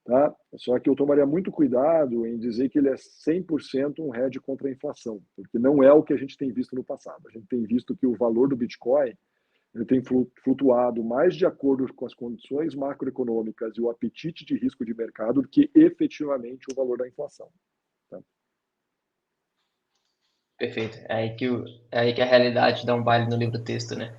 Tá? Só que eu tomaria muito cuidado em dizer que ele é 100% um hedge contra a inflação, porque não é o que a gente tem visto no passado. A gente tem visto que o valor do Bitcoin ele tem flutuado mais de acordo com as condições macroeconômicas e o apetite de risco de mercado do que efetivamente o valor da inflação. Tá? Perfeito. É aí que a realidade dá um baile no livro-texto, né?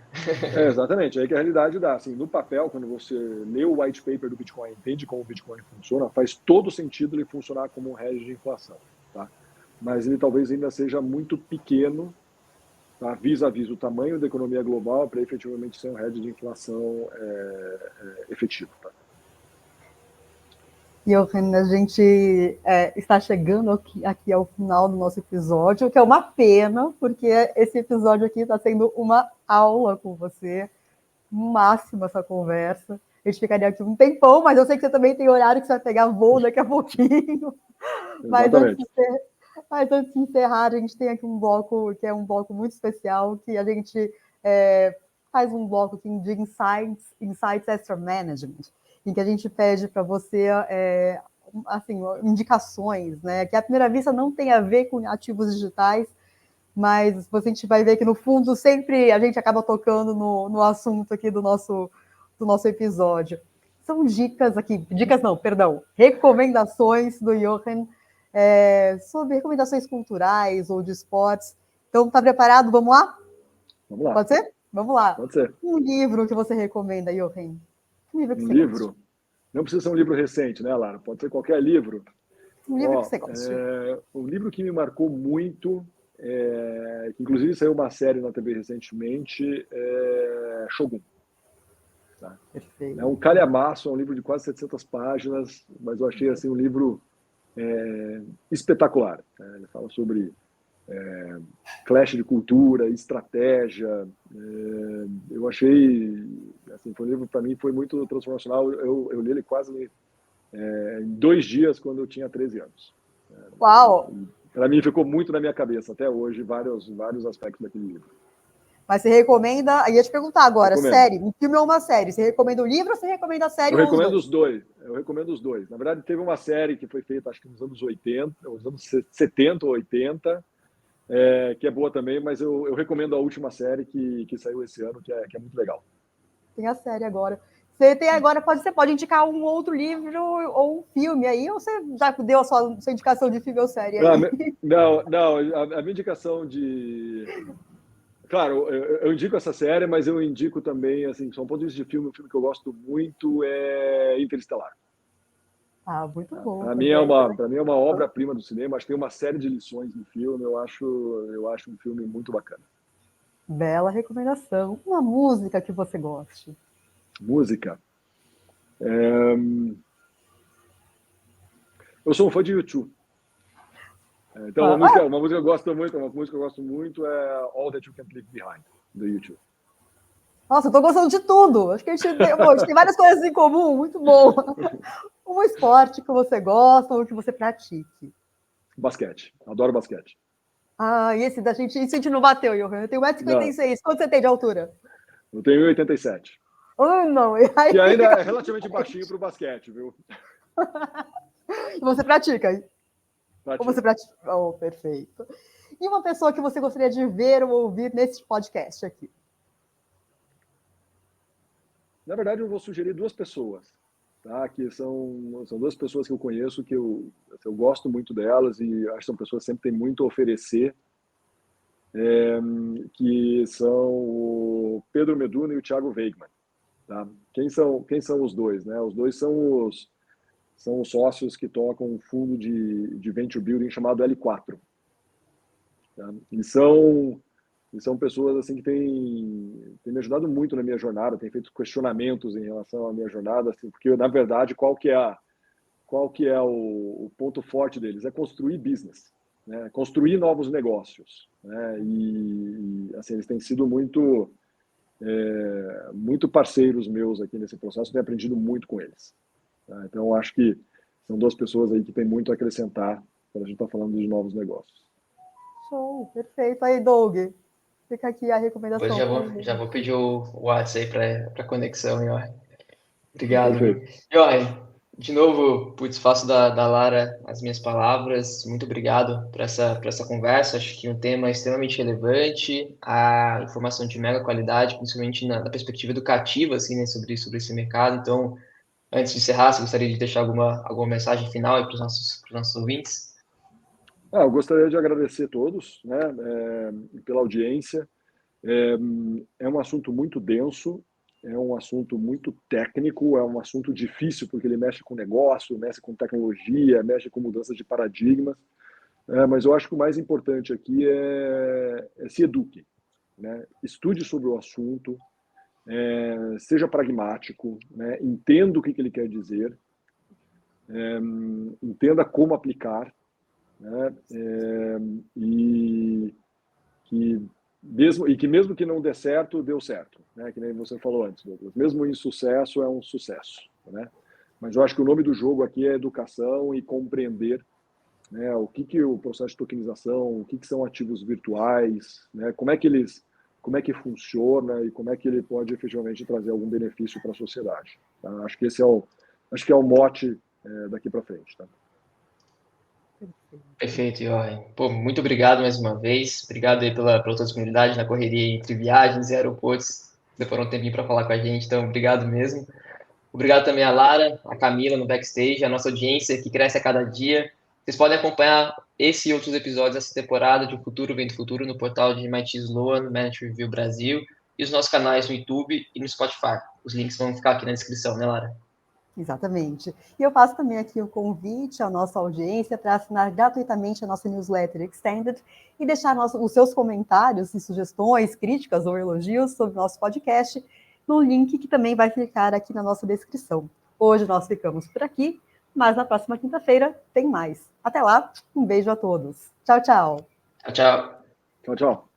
Exatamente, é aí que a realidade dá. Assim, no papel, quando você lê o white paper do Bitcoin, entende como o Bitcoin funciona, faz todo sentido ele funcionar como um hedge de inflação. Tá? Mas ele talvez ainda seja muito pequeno, tá? Vis-a-vis o tamanho da economia global para efetivamente ser um hedge de inflação efetivo. Tá? Johan, a gente está chegando aqui ao final do nosso episódio, o que é uma pena, porque esse episódio aqui está sendo uma aula com você, máxima essa conversa. A gente ficaria aqui um tempão, mas eu sei que você também tem horário que você vai pegar voo daqui a pouquinho. Mas antes de encerrar, a gente tem aqui um bloco que é um bloco muito especial, que a gente faz um bloco aqui de Insights Extra Management, em que a gente pede para você assim, indicações, né? Que à primeira vista não tem a ver com ativos digitais, mas a gente vai ver que no fundo sempre a gente acaba tocando no assunto aqui do nosso episódio. São recomendações do Johan sobre recomendações culturais ou de esportes. Então, tá preparado? Vamos lá? Vamos lá. Pode ser? Vamos lá. Pode ser. Um livro que você recomenda, Johan? Um livro? Não precisa ser um livro recente, né, Lara? Pode ser qualquer livro. Um livro que você gosta. Um livro que me marcou muito, que inclusive saiu uma série na TV recentemente, é Shogun. Tá? É um calhamaço, é um livro de quase 700 páginas, mas eu achei assim, um livro espetacular. Ele fala sobre clash de cultura, estratégia. Eu achei, assim, foi um livro para mim foi muito transformacional. Eu li ele quase em 2 dias quando eu tinha 13 anos. Uau! Para mim ficou muito na minha cabeça até hoje vários aspectos daquele livro. Mas você recomenda? Ia te perguntar agora, série, um filme ou uma série? Você recomenda o livro ou você recomenda a série? Eu recomendo os dois. Eu recomendo os dois. Na verdade, teve uma série que foi feita, acho que nos anos 80, nos anos 70 ou 80, que é boa também, mas eu recomendo a última série que saiu esse ano, que é muito legal. Tem a série agora. Você tem agora, você pode indicar um outro livro ou um filme aí, ou você já deu a sua indicação de filme ou série aí? Não, a minha indicação de... Claro, eu indico essa série, mas eu indico também, assim, só um ponto de vista de filme, um filme que eu gosto muito é Interestelar. Ah, muito bom. Para mim é uma obra-prima do cinema, acho que tem uma série de lições no filme, eu acho um filme muito bacana. Bela recomendação. Uma música que você goste? Música. Eu sou um fã de U2. Então, uma música que eu gosto muito é All That You Can Leave Behind, do U2. Nossa, eu tô gostando de tudo. Acho que a gente tem várias coisas em comum, muito bom. Um esporte que você gosta ou que você pratique? Basquete. Adoro basquete. Ah, e esse a gente não bateu, Johan. Eu tenho 1,56m. Quanto você tem de altura? Eu tenho 1,87m. Não. Que ainda é relativamente baixinho para o basquete, viu? E você pratica? Pratica. Ou você pratica? Oh, perfeito. E uma pessoa que você gostaria de ver ou ouvir nesse podcast aqui? Na verdade, eu vou sugerir 2 pessoas, tá? Que são 2 pessoas que eu conheço, que eu gosto muito delas e acho que são pessoas que sempre têm muito a oferecer, que são o Pedro Meduna e o Thiago Weigmann. Tá? Quem são os dois? Né? Os dois são os sócios que tocam um fundo de venture building chamado L4. Tá? E são pessoas assim que têm me ajudado muito na minha jornada, têm feito questionamentos em relação à minha jornada, assim, porque na verdade qual que é o ponto forte deles? É construir business, né? Construir novos negócios, né? E assim, eles têm sido muito parceiros meus aqui nesse processo, tenho aprendido muito com eles. Tá? Então, eu acho que são 2 pessoas aí que têm muito a acrescentar quando a gente está falando de novos negócios. Show, perfeito. Aí, Doug, fica aqui a recomendação. Depois já vou pedir o WhatsApp aí para conexão, Johan. Obrigado. Johan, de novo, faço da Lara as minhas palavras. Muito obrigado por essa conversa. Acho que um tema extremamente relevante, a informação de mega qualidade, principalmente na perspectiva educativa, assim, né, sobre esse mercado. Então, antes de encerrar, você gostaria de deixar alguma mensagem final para os nossos ouvintes? Eu gostaria de agradecer a todos, né, pela audiência. É um assunto muito denso, é um assunto muito técnico, é um assunto difícil, porque ele mexe com negócio, mexe com tecnologia, mexe com mudança de paradigmas. Mas eu acho que o mais importante aqui é se eduque, né? Estude sobre o assunto, seja pragmático, né? Entenda o que ele quer dizer, entenda como aplicar, né? E que mesmo que não dê certo, deu certo, né? Que nem você falou antes, Douglas. Mesmo o insucesso é um sucesso, né? Mas eu acho que o nome do jogo aqui é educação e compreender, né, o que o processo de tokenização, o que são ativos virtuais, né? Como é que funciona e como é que ele pode efetivamente trazer algum benefício para a sociedade. Tá? Acho que esse é o mote daqui para frente, tá? Perfeito, Johan. Pô, muito obrigado mais uma vez. Obrigado aí pela tua disponibilidade na correria entre viagens e aeroportos. Demorou um tempinho para falar com a gente, então obrigado mesmo. Obrigado também a Lara, a Camila no backstage, a nossa audiência que cresce a cada dia. Vocês podem acompanhar esse e outros episódios dessa temporada de O Futuro Vem do Futuro no portal de MIT Sloan, Management Review Brasil e os nossos canais no YouTube e no Spotify. Os links vão ficar aqui na descrição, né, Lara? Exatamente. E eu faço também aqui o convite à nossa audiência para assinar gratuitamente a nossa newsletter Extended e deixar os seus comentários e sugestões, críticas ou elogios sobre o nosso podcast no link que também vai ficar aqui na nossa descrição. Hoje nós ficamos por aqui, mas na próxima quinta-feira tem mais. Até lá, um beijo a todos. Tchau, tchau. Tchau, tchau. Tchau, tchau.